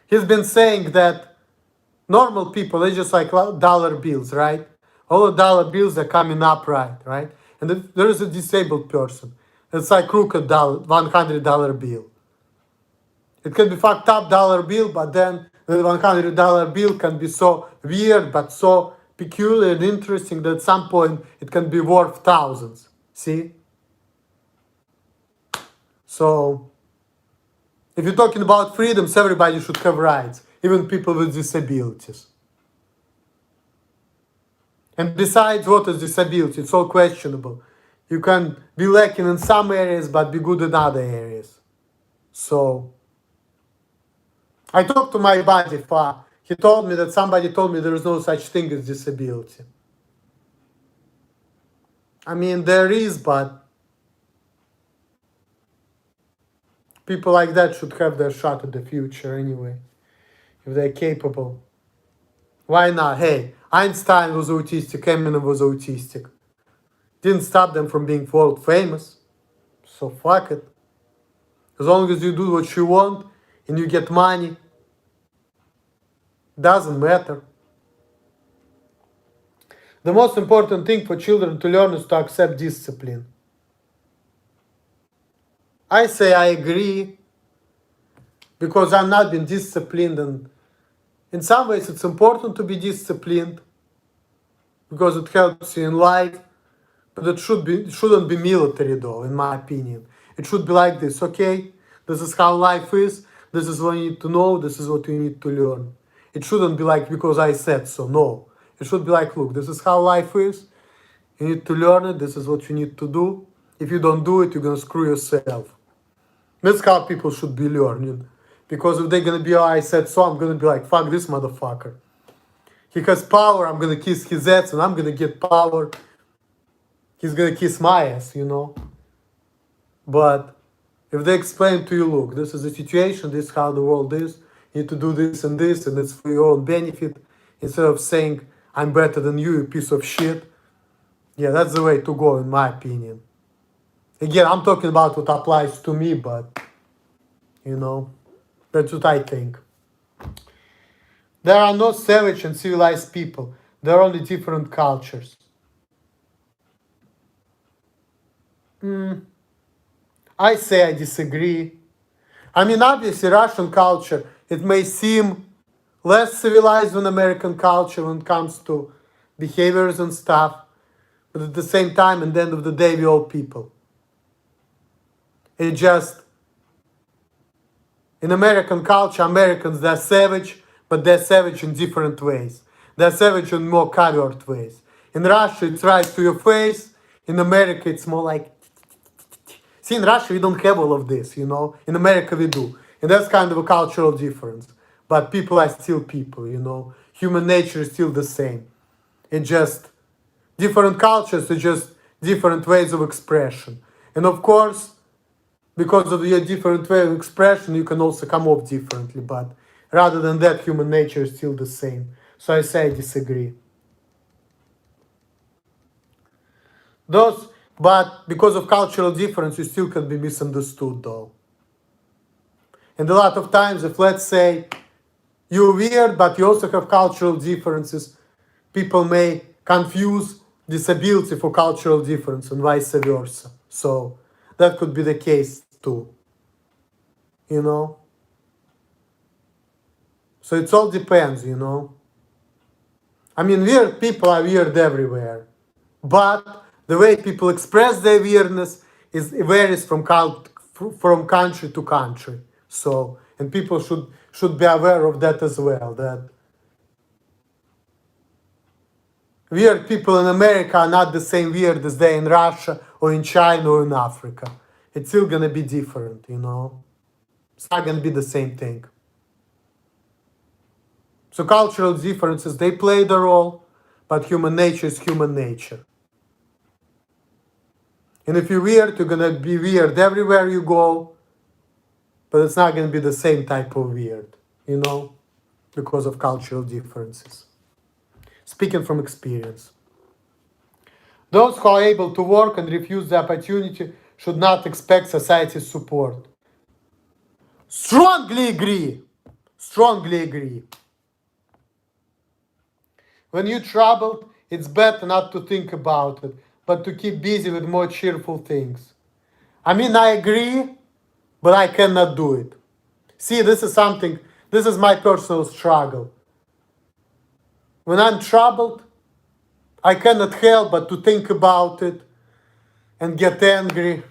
He's been saying that normal people, they just like dollar bills, right? All the dollar bills are coming upright, right? And then there is a disabled person. It's like crooked $100 bill. It can be fucked up dollar bill, but then the $100 bill can be so weird, but so peculiar and interesting that at some point it can be worth thousands. See? So, if you're talking about freedoms, everybody should have rights, even people with disabilities. And besides, what is disability? It's all questionable. You can be lacking in some areas, but be good in other areas. So, I talked to my buddy, Fa. He told me that somebody told me there is no such thing as disability. I mean, there is, but people like that should have their shot at the future anyway, if they're capable. Why not? Hey, Einstein was autistic, Eminem was autistic. Didn't stop them from being world famous. So fuck it. As long as you do what you want and you get money, doesn't matter. The most important thing for children to learn is to accept discipline. I say I agree because I'm not been disciplined, and in some ways it's important to be disciplined because it helps you in life, but it shouldn't be military though, in my opinion. It should be like this, okay? This is how life is, this is what you need to know, this is what you need to learn. It shouldn't be like because I said so, no. It should be like, look, this is how life is, you need to learn it, this is what you need to do. If you don't do it, you're gonna screw yourself. That's how people should be learning. Because if they're gonna be, oh, I said so, I'm gonna be like, fuck this motherfucker. He has power, I'm gonna kiss his ass, and I'm gonna get power. He's gonna kiss my ass, you know. But if they explain to you, look, this is the situation, this is how the world is, you need to do this, and it's for your own benefit, instead of saying, I'm better than you, you piece of shit. Yeah, that's the way to go, in my opinion. Again, I'm talking about what applies to me, but, you know, that's what I think. There are no savage and civilized people. There are only different cultures. I say I disagree. I mean, obviously, Russian culture, it may seem less civilized than American culture when it comes to behaviors and stuff, but at the same time, at the end of the day, we're all people. It just, in American culture, Americans, they're savage, but they're savage in different ways. They're savage in more covert ways. In Russia, it's right to your face. In America, it's more like... See, in Russia, we don't have all of this, you know. In America, we do. And that's kind of a cultural difference. But people are still people, you know. Human nature is still the same. It's just different cultures, it's just different ways of expression. And of course, because of your different way of expression, you can also come off differently. But rather than that, human nature is still the same. So I say I disagree. But because of cultural difference, you still can be misunderstood though. And a lot of times, if let's say you're weird, but you also have cultural differences, people may confuse disability for cultural difference and vice versa. So that could be the case too, you know? So it all depends, you know? I mean, weird people are weird everywhere. But the way people express their weirdness varies from country to country. So, and people should be aware of that as well, that weird people in America are not the same weird as they in Russia or in China or in Africa. It's still gonna be different, you know? It's not gonna be the same thing. So cultural differences, they play the role, but human nature is human nature. And if you're weird, you're gonna be weird everywhere you go, but it's not gonna be the same type of weird, you know? Because of cultural differences. Speaking from experience. Those who are able to work and refuse the opportunity should not expect society's support. Strongly agree. Strongly agree. When you're troubled, it's better not to think about it, but to keep busy with more cheerful things. I mean, I agree, but I cannot do it. See, this is my personal struggle. When I'm troubled, I cannot help but to think about it and get angry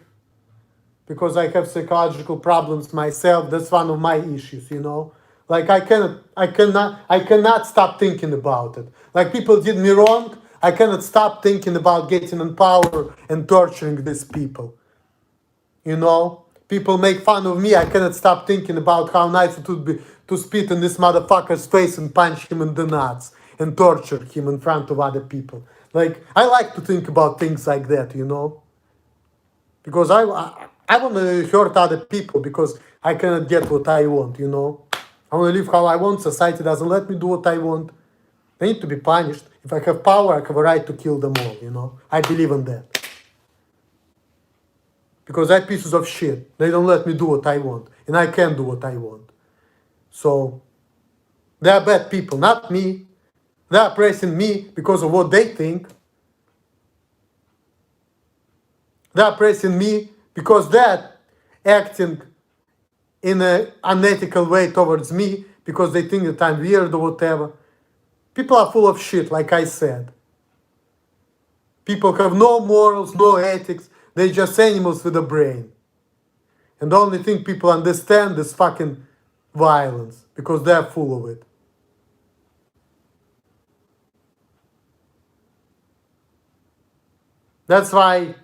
because I have psychological problems myself. That's one of my issues, you know. Like I cannot stop thinking about it. Like people did me wrong, I cannot stop thinking about getting in power and torturing these people. You know, people make fun of me. I cannot stop thinking about how nice it would be to spit in this motherfucker's face and punch him in the nuts and torture him in front of other people. Like I like to think about things like that, you know, because I want to hurt other people because I cannot get what I want, you know. I want to live how I want. Society doesn't let me do what I want. They need to be punished. If I have power, I have a right to kill them all, you know. I believe in that. Because they're pieces of shit. They don't let me do what I want. And I can do what I want. So, they're bad people, not me. They're oppressing me because of what they think. They're oppressing me because they're acting in an unethical way towards me because they think that I'm weird or whatever. People are full of shit, like I said. People have no morals, no ethics. They're just animals with a brain. And the only thing people understand is fucking violence because they're full of it. That's why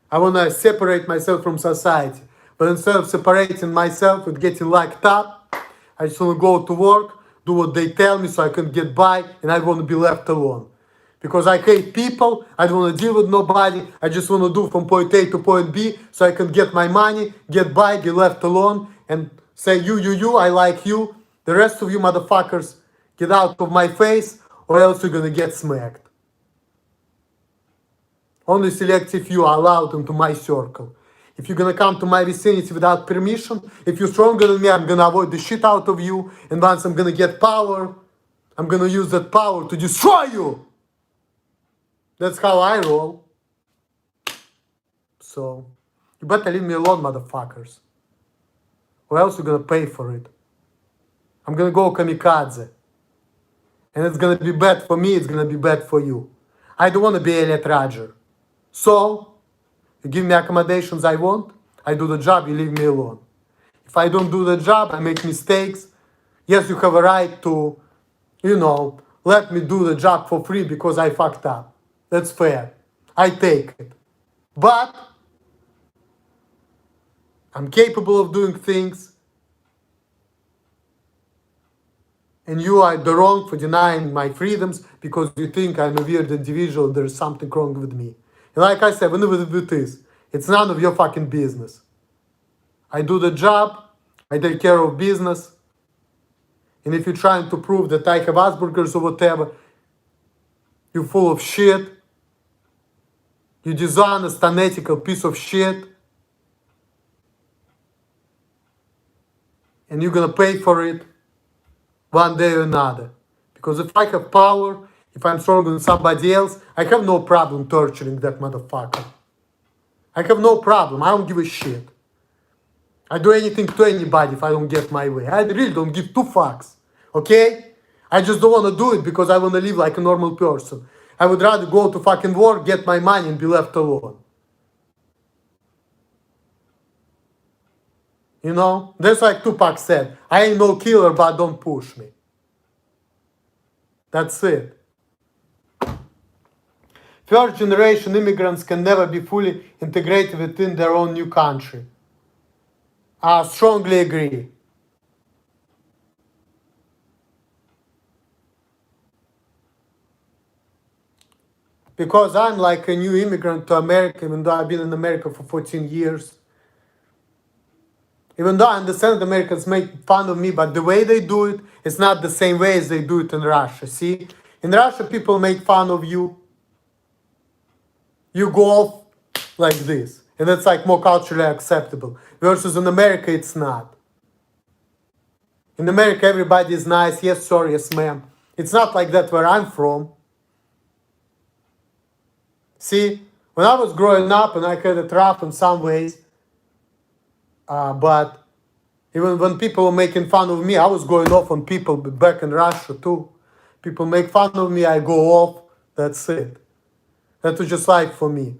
I want to separate myself from society. But instead of separating myself and getting locked up, I just want to go to work, do what they tell me so I can get by, and I want to be left alone. Because I hate people, I don't want to deal with nobody, I just want to do from point A to point B so I can get my money, get by, be left alone, and say, you, I like you. The rest of you motherfuckers, get out of my face, or else you're gonna get smacked. Only selective few are allowed into my circle. If you're gonna come to my vicinity without permission, if you're stronger than me, I'm gonna avoid the shit out of you, and once I'm gonna get power, I'm gonna use that power to destroy you! That's how I roll. So, you better leave me alone, motherfuckers. Or else you're gonna pay for it. I'm gonna go kamikaze. And it's gonna be bad for me, it's gonna be bad for you. I don't wanna be Elliot Rodger. So, you give me accommodations I want, I do the job, you leave me alone. If I don't do the job, I make mistakes. Yes, you have a right to, let me do the job for free because I fucked up. That's fair. I take it. But I'm capable of doing things and you are the wrong for denying my freedoms because you think I'm a weird individual and there's something wrong with me. And like I said, whenever it is, it's none of your fucking business. I do the job, I take care of business, and if you're trying to prove that I have Asperger's or whatever, you're full of shit, you dishonest, unethical piece of shit, and you're gonna pay for it one day or another. Because if I have power, if I'm stronger than somebody else, I have no problem torturing that motherfucker. I have no problem. I don't give a shit. I do anything to anybody if I don't get my way. I really don't give two fucks. Okay? I just don't want to do it because I want to live like a normal person. I would rather go to fucking war, get my money, and be left alone. You know? That's like Tupac said. I ain't no killer, but don't push me. That's it. First generation immigrants can never be fully integrated within their own new country. I strongly agree. Because I'm like a new immigrant to America, even though I've been in America for 14 years. Even though I understand Americans make fun of me, but the way they do it is not the same way as they do it in Russia. See? In Russia, people make fun of you. You go off like this. And it's like more culturally acceptable. Versus in America, it's not. In America, everybody is nice. Yes, sir. Yes, ma'am. It's not like that where I'm from. See, when I was growing up and I had it rough in some ways, but even when people were making fun of me, I was going off on people back in Russia too. People make fun of me, I go off. That's it. That was just life for me.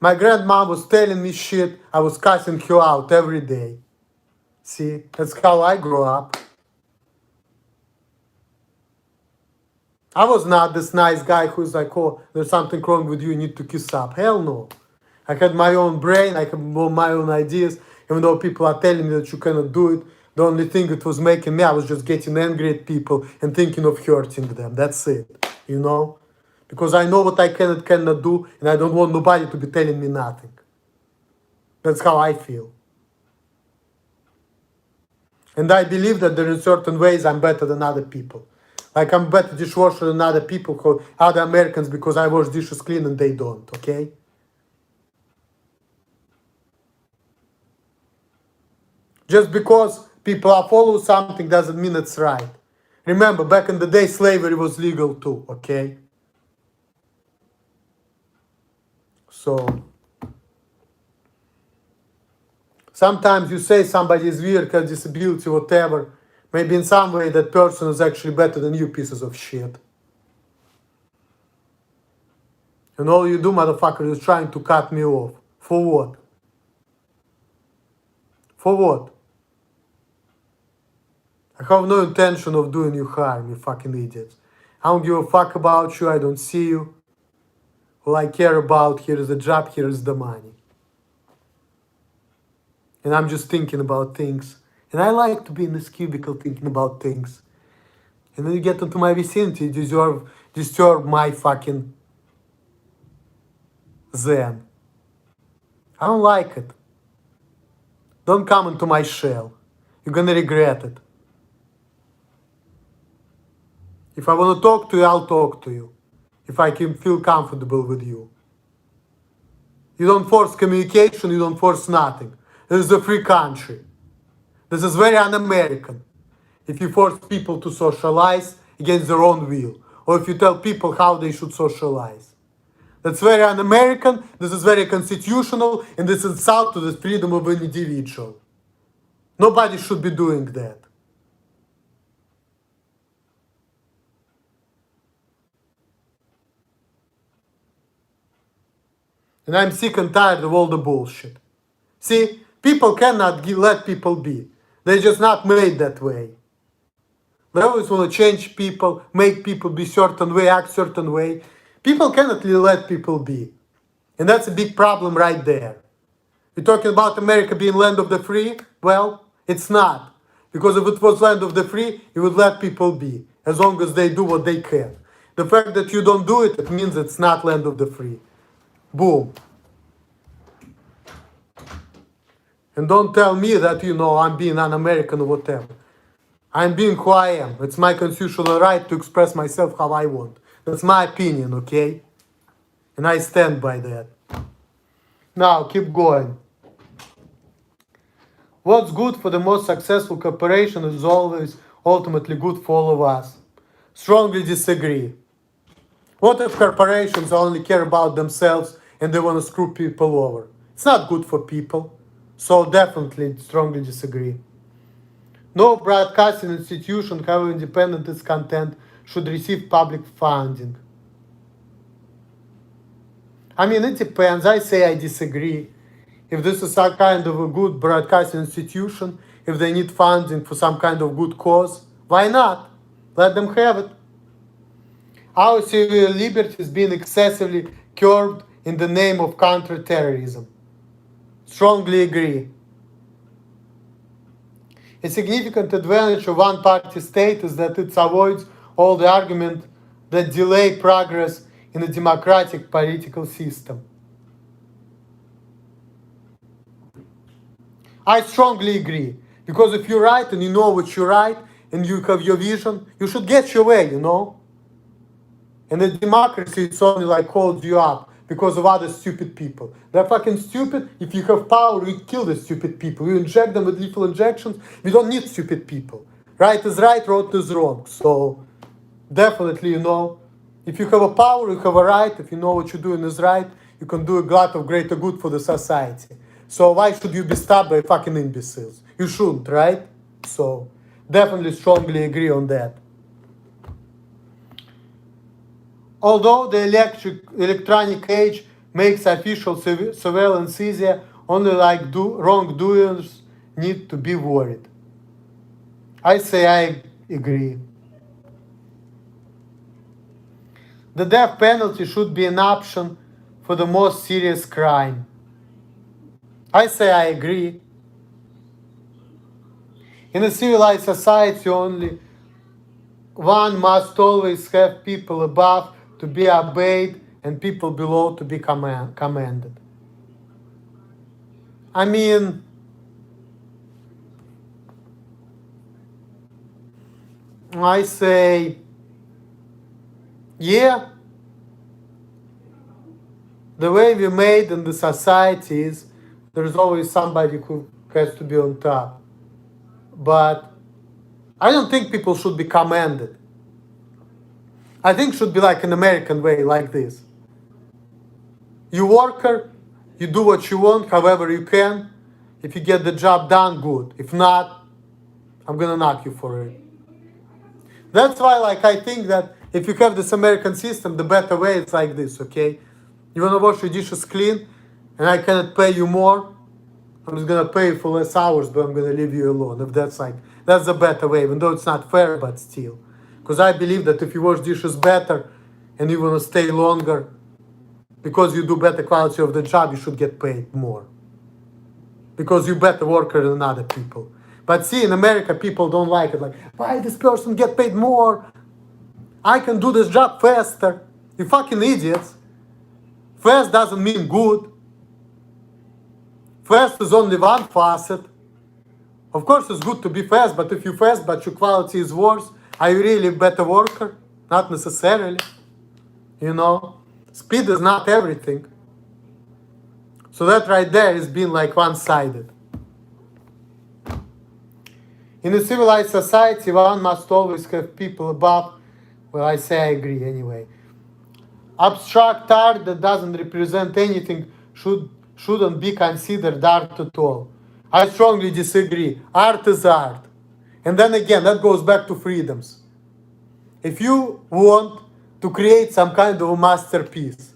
My grandma was telling me shit. I was cussing her out every day. See, that's how I grew up. I was not this nice guy who's like, oh, there's something wrong with you, you need to kiss up. Hell no. I had my own brain, I had my own ideas. Even though people are telling me that you cannot do it, the only thing it was making me, I was just getting angry at people and thinking of hurting them. That's it, you know? Because I know what I can and cannot do, and I don't want nobody to be telling me nothing. That's how I feel. And I believe that there are certain ways I'm better than other people. Like I'm better dishwasher than other people, other Americans, because I wash dishes clean and they don't, okay? Just because people are follow something doesn't mean it's right. Remember, back in the day, slavery was legal too, okay? So, sometimes you say somebody is weird, has disability, whatever. Maybe in some way that person is actually better than you pieces of shit. And all you do, motherfucker, is trying to cut me off. For what? For what? I have no intention of doing you harm, you fucking idiots. I don't give a fuck about you, I don't see you. All I care about, here is the job, here is the money. And I'm just thinking about things. And I like to be in this cubicle thinking about things. And then you get into my vicinity, you disturb my fucking zen. I don't like it. Don't come into my shell. You're gonna regret it. If I want to talk to you, I'll talk to you. If I can feel comfortable with you. You don't force communication, you don't force nothing. This is a free country. This is very un-American. If you force people to socialize against their own will. Or if you tell people how they should socialize. That's very un-American, this is very constitutional, and this is insult to the freedom of an individual. Nobody should be doing that. And I'm sick and tired of all the bullshit. See, people cannot let people be. They're just not made that way. They always want to change people, make people be certain way, act certain way. People cannot let people be. And that's a big problem right there. You're talking about America being land of the free? Well, it's not. Because if it was land of the free, you would let people be, as long as they do what they can. The fact that you don't do it, it means it's not land of the free. Boom. And don't tell me that, I'm being un-American or whatever. I'm being who I am. It's my constitutional right to express myself how I want. That's my opinion, okay? And I stand by that. Now, keep going. What's good for the most successful corporation is always ultimately good for all of us. Strongly disagree. What if corporations only care about themselves and they want to screw people over? It's not good for people. So definitely strongly disagree. No broadcasting institution, however independent its content, should receive public funding. I mean, it depends. I say I disagree. If this is some kind of a good broadcasting institution, if they need funding for some kind of good cause, why not? Let them have it. Our civil liberty is being excessively curbed in the name of counterterrorism. Strongly agree. A significant advantage of one-party state is that it avoids all the argument that delay progress in a democratic political system. I strongly agree. Because if you're right and you know what you're right and you have your vision, you should get your way, And in democracy, it's only like holds you up because of other stupid people. They're fucking stupid. If you have power, you kill the stupid people. You inject them with lethal injections. We don't need stupid people. Right is right, wrong is wrong. So definitely, if you have a power, you have a right. If you know what you're doing is right, you can do a lot of greater good for the society. So why should you be stopped by fucking imbeciles? You shouldn't, right? So definitely strongly agree on that. Although the electronic age makes official surveillance easier, only wrongdoers need to be worried. I say I agree. The death penalty should be an option for the most serious crime. I say I agree. In a civilized society, only one must always have people above to be obeyed and people below to be commanded. I mean, I say, yeah, the way we made in the society is there's always somebody who has to be on top. But I don't think people should be commanded. I think it should be like an American way, like this. You worker, you do what you want, however you can. If you get the job done, good. If not, I'm gonna knock you for it. That's why, I think that if you have this American system, the better way is like this, okay? You wanna wash your dishes clean, and I cannot pay you more, I'm just gonna pay you for less hours, but I'm gonna leave you alone. If that's the better way, even though it's not fair, but still. Because I believe that if you wash dishes better and you want to stay longer, because you do better quality of the job, you should get paid more. Because you're better worker than other people. But see, in America, people don't like it. Like, why this person get paid more? I can do this job faster. You fucking idiots. Fast doesn't mean good. Fast is only one facet. Of course, it's good to be fast, but if you're fast, but your quality is worse, are you really a better worker? Not necessarily. Speed is not everything. So that right there is being one-sided. In a civilized society, one must always have people above. Well, I say I agree anyway. Abstract art that doesn't represent anything shouldn't be considered art at all. I strongly disagree. Art is art. And then again, that goes back to freedoms. If you want to create some kind of a masterpiece,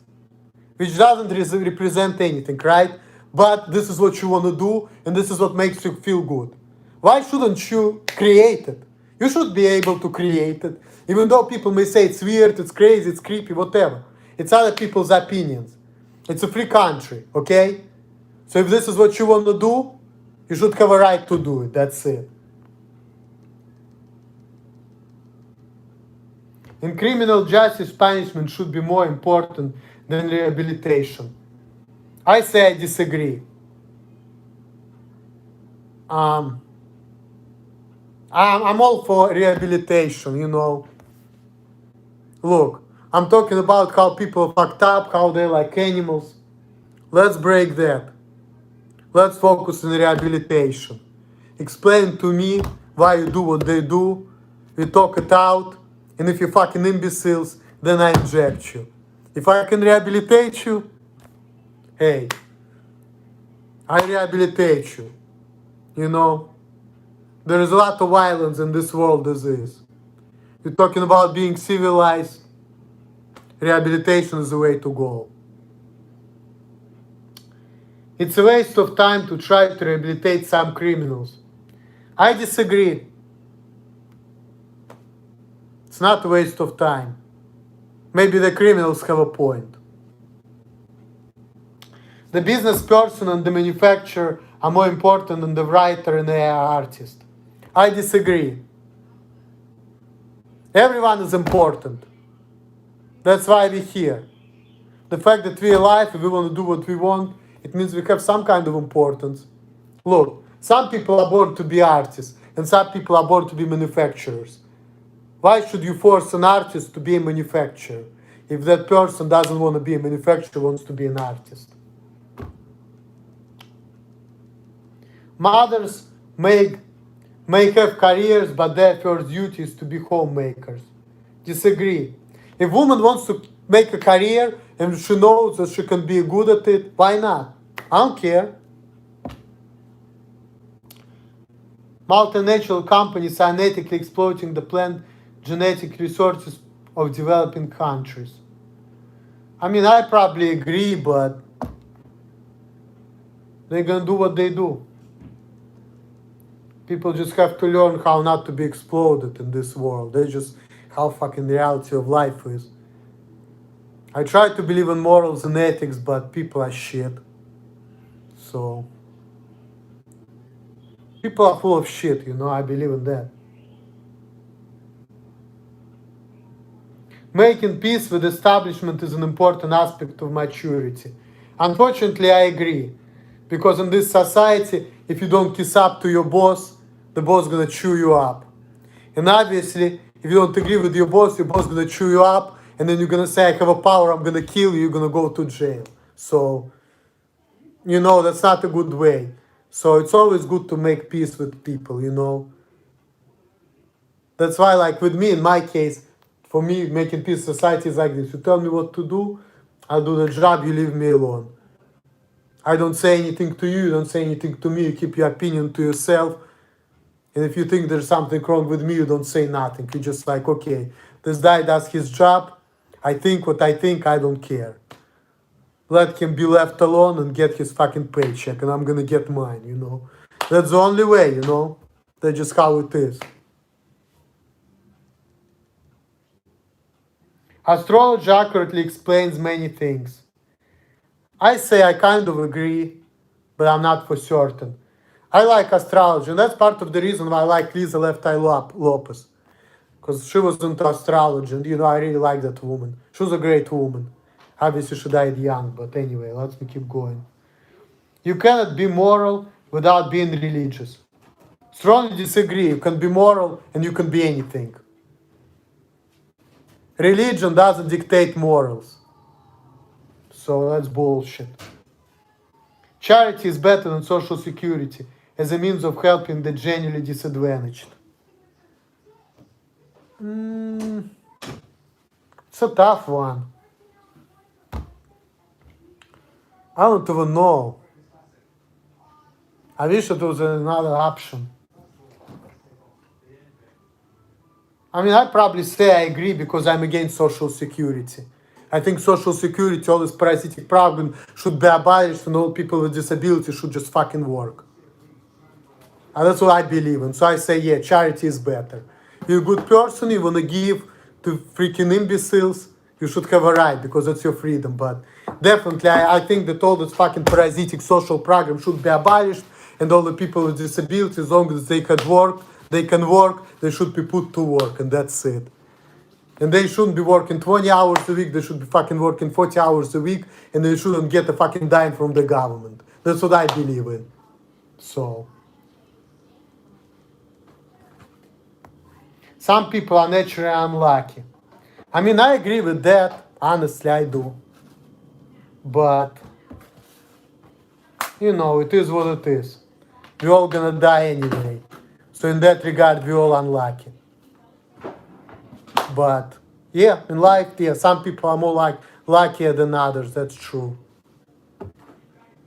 which doesn't represent anything, right? But this is what you want to do, and this is what makes you feel good. Why shouldn't you create it? You should be able to create it, even though people may say it's weird, it's crazy, it's creepy, whatever. It's other people's opinions. It's a free country, okay? So if this is what you want to do, you should have a right to do it. That's it. In criminal justice, punishment should be more important than rehabilitation. I say I disagree. I'm all for rehabilitation, you know. Look, I'm talking about how people fucked up, how they're like animals. Let's break that. Let's focus on rehabilitation. Explain to me why you do what they do. We talk it out. And if you're fucking imbeciles, then I inject you. If I can rehabilitate you, hey, I rehabilitate you. You know, there is a lot of violence in this world as is. You're talking about being civilized. Rehabilitation is the way to go. It's a waste of time to try to rehabilitate some criminals. I disagree. It's not a waste of time. Maybe the criminals have a point. The business person and the manufacturer are more important than the writer and the artist. I disagree. Everyone is important. That's why we're here. The fact that we're alive and we want to do what we want, it means we have some kind of importance. Look, some people are born to be artists and some people are born to be manufacturers. Why should you force an artist to be a manufacturer if that person doesn't want to be a manufacturer, wants to be an artist? Mothers may have careers, but their first duty is to be homemakers. Disagree. If a woman wants to make a career and she knows that she can be good at it, why not? I don't care. Multinational companies are unethically exploiting the plant genetic resources of developing countries. I mean, I probably agree, but they're gonna do what they do. People just have to learn how not to be exploded in this world. That's just how fucking reality of life is. I try to believe in morals and ethics, but people are shit. So, people are full of shit, you know, I believe in that. Making peace with establishment is an important aspect of maturity. Unfortunately, I agree. Because in this society, if you don't kiss up to your boss, the boss gonna chew you up. And obviously, if you don't agree with your boss gonna chew you up, and then you're gonna say, I have a power, I'm gonna kill you, you're gonna go to jail. So, you know, that's not a good way. So it's always good to make peace with people, you know. That's why, like with me, in my case, for me, making peace society is like this. You tell me what to do, I'll do the job, you leave me alone. I don't say anything to you, you don't say anything to me, you keep your opinion to yourself. And if you think there's something wrong with me, you don't say nothing. You're just like, okay, this guy does his job. I think what I think, I don't care. Let him be left alone and get his fucking paycheck, and I'm gonna get mine, you know. That's the only way, you know. That's just how it is. Astrology accurately explains many things. I say I kind of agree, but I'm not for certain. I like astrology, and that's part of the reason why I like Lisa Left Eye Lopez. Because she was into astrology, and you know, I really like that woman. She was a great woman. Obviously, she died young, but anyway, let's keep going. You cannot be moral without being religious. Strongly disagree. You can be moral and you can be anything. Religion doesn't dictate morals. So that's bullshit. Charity is better than social security as a means of helping the genuinely disadvantaged. It's a tough one. I don't even know. I wish it was another option. I mean, I'd probably say I agree because I'm against social security. I think social security, all this parasitic program should be abolished and all people with disabilities should just fucking work. And that's what I believe in. So I say, yeah, charity is better. You're a good person, you want to give to freaking imbeciles, you should have a right because that's your freedom. But definitely, I think that all this fucking parasitic social program should be abolished and all the people with disabilities, as long as they can work, they should be put to work, and that's it. And they shouldn't be working 20 hours a week, they should be fucking working 40 hours a week, and they shouldn't get a fucking dime from the government. That's what I believe in. So, some people are naturally unlucky. I mean, I agree with that. Honestly, I do. But, you know, it is what it is. We're all gonna die anyway. So in that regard, we're all unlucky. But, yeah, in life, yeah, some people are more luckier than others. That's true.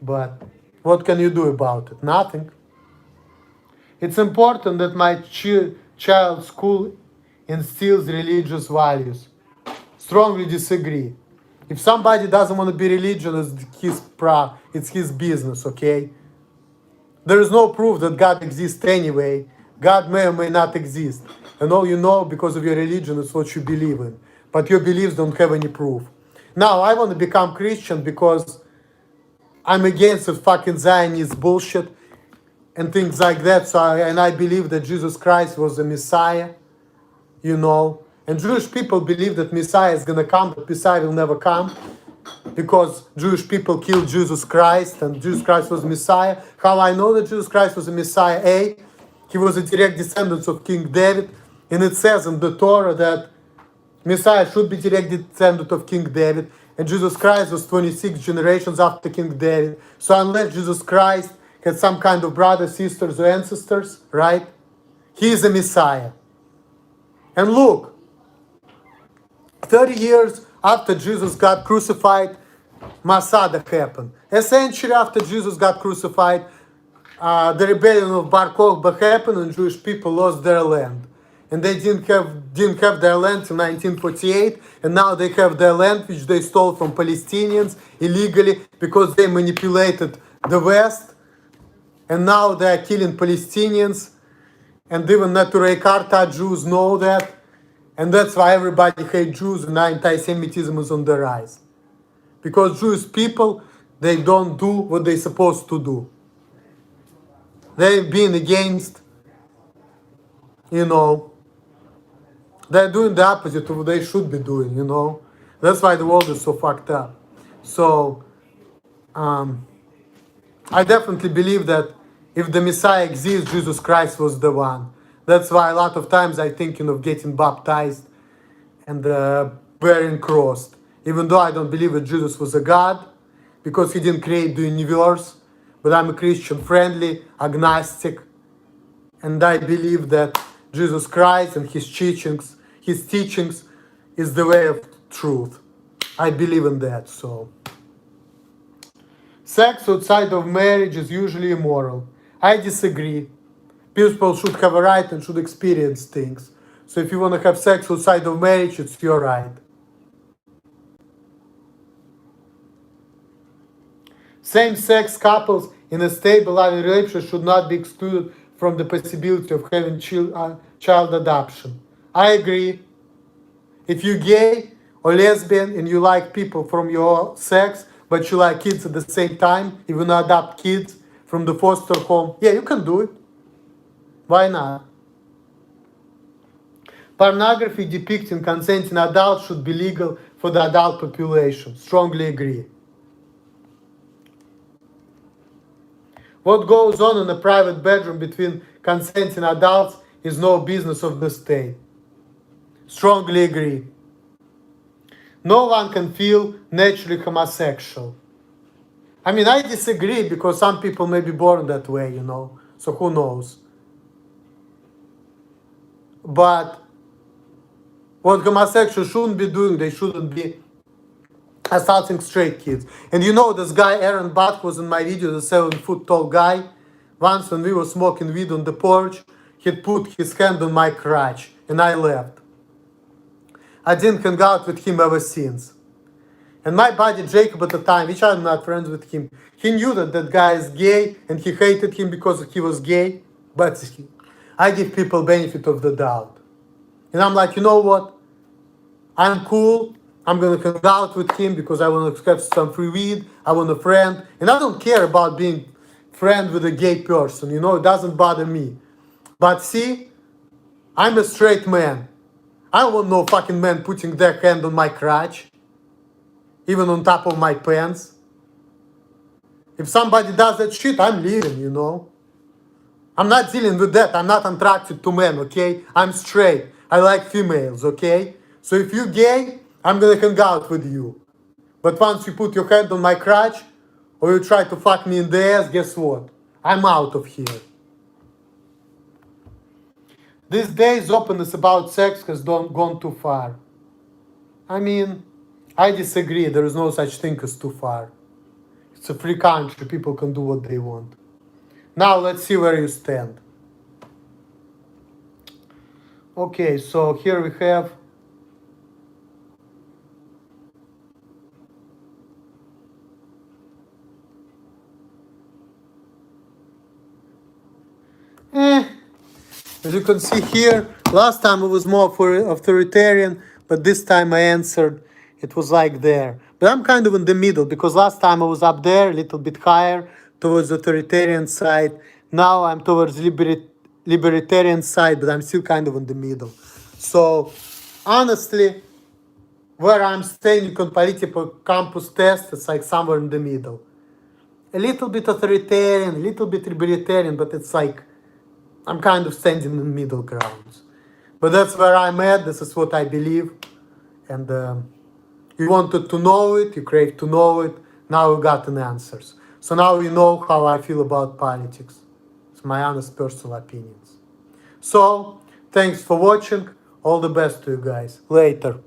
But what can you do about it? Nothing. It's important that my child's school instills religious values. Strongly disagree. If somebody doesn't want to be religious, it's his business, okay? There is no proof that God exists anyway. God may or may not exist. And all you know because of your religion is what you believe in. But your beliefs don't have any proof. Now, I want to become Christian because I'm against the fucking Zionist bullshit and things like that. So I believe that Jesus Christ was the Messiah, you know. And Jewish people believe that Messiah is going to come, but Messiah will never come because Jewish people killed Jesus Christ and Jesus Christ was Messiah. How I know that Jesus Christ was a Messiah? A, he was a direct descendant of King David. And it says in the Torah that Messiah should be direct descendant of King David. And Jesus Christ was 26 generations after King David. So unless Jesus Christ had some kind of brothers, sisters, or ancestors, right? He is a Messiah. And look, 30 years after Jesus got crucified, Masada happened. A century after Jesus got crucified, the rebellion of Bar Kokhba happened and Jewish people lost their land. And they didn't have their land in 1948, and now they have their land which they stole from Palestinians illegally because they manipulated the West, and now they are killing Palestinians, and even Neturei Karta Jews know that, and that's why everybody hates Jews and anti-Semitism is on the rise. Because Jewish people, they don't do what they're supposed to do. They've been against, you know, they're doing the opposite of what they should be doing, you know. That's why the world is so fucked up. So, I definitely believe that if the Messiah exists, Jesus Christ was the one. That's why a lot of times I'm thinking of getting baptized and wearing cross. Even though I don't believe that Jesus was a God, because he didn't create the universe, but I'm a Christian friendly, agnostic, and I believe that Jesus Christ and his teachings is the way of truth. I believe in that, so. Sex outside of marriage is usually immoral. I disagree. People should have a right and should experience things. So if you want to have sex outside of marriage, it's your right. Same-sex couples in a stable loving relationship should not be excluded from the possibility of having child adoption. I agree. If you're gay or lesbian and you like people from your sex, but you like kids at the same time, you want to adopt kids from the foster home, yeah, you can do it. Why not? Pornography depicting consenting adults should be legal for the adult population. Strongly agree. What goes on in a private bedroom between consenting adults is no business of the state. Strongly agree. No one can feel naturally homosexual. I mean, I disagree because some people may be born that way, you know, so who knows. But what homosexuals shouldn't be doing, they shouldn't be assaulting straight kids. And you know, this guy, Aaron Buck, was in my video, the 7-foot tall guy. Once when we were smoking weed on the porch, he'd put his hand on my crotch, and I left. I didn't hang out with him ever since. And my buddy Jacob at the time, which I'm not friends with him, he knew that that guy is gay, and he hated him because he was gay. But I give people benefit of the doubt. And I'm like, you know what? I'm cool. I'm going to hang out with him because I want to have some free weed. I want a friend. And I don't care about being friend with a gay person. You know, it doesn't bother me. But see, I'm a straight man. I don't want no fucking man putting their hand on my crotch, even on top of my pants. If somebody does that shit, I'm leaving, you know. I'm not dealing with that. I'm not attracted to men, okay? I'm straight. I like females, okay? So if you're gay, I'm gonna hang out with you. But once you put your hand on my crotch, or you try to fuck me in the ass, guess what? I'm out of here. These days, openness about sex has gone too far. I mean, I disagree. There is no such thing as too far. It's a free country. People can do what they want. Now let's see where you stand. Okay, so here we have as you can see here, last time it was more for authoritarian, but this time I answered, it was like there. But I'm kind of in the middle, because last time I was up there, a little bit higher, towards the authoritarian side. Now I'm towards libertarian side, but I'm still kind of in the middle. So, honestly, where I'm staying on political campus test, it's like somewhere in the middle. A little bit authoritarian, a little bit libertarian, but it's like I'm kind of standing in the middle grounds. But that's where I'm at. This is what I believe. And you wanted to know it, you crave to know it. Now you got an answers. So now you know how I feel about politics. It's my honest personal opinions. So, thanks for watching. All the best to you guys. Later.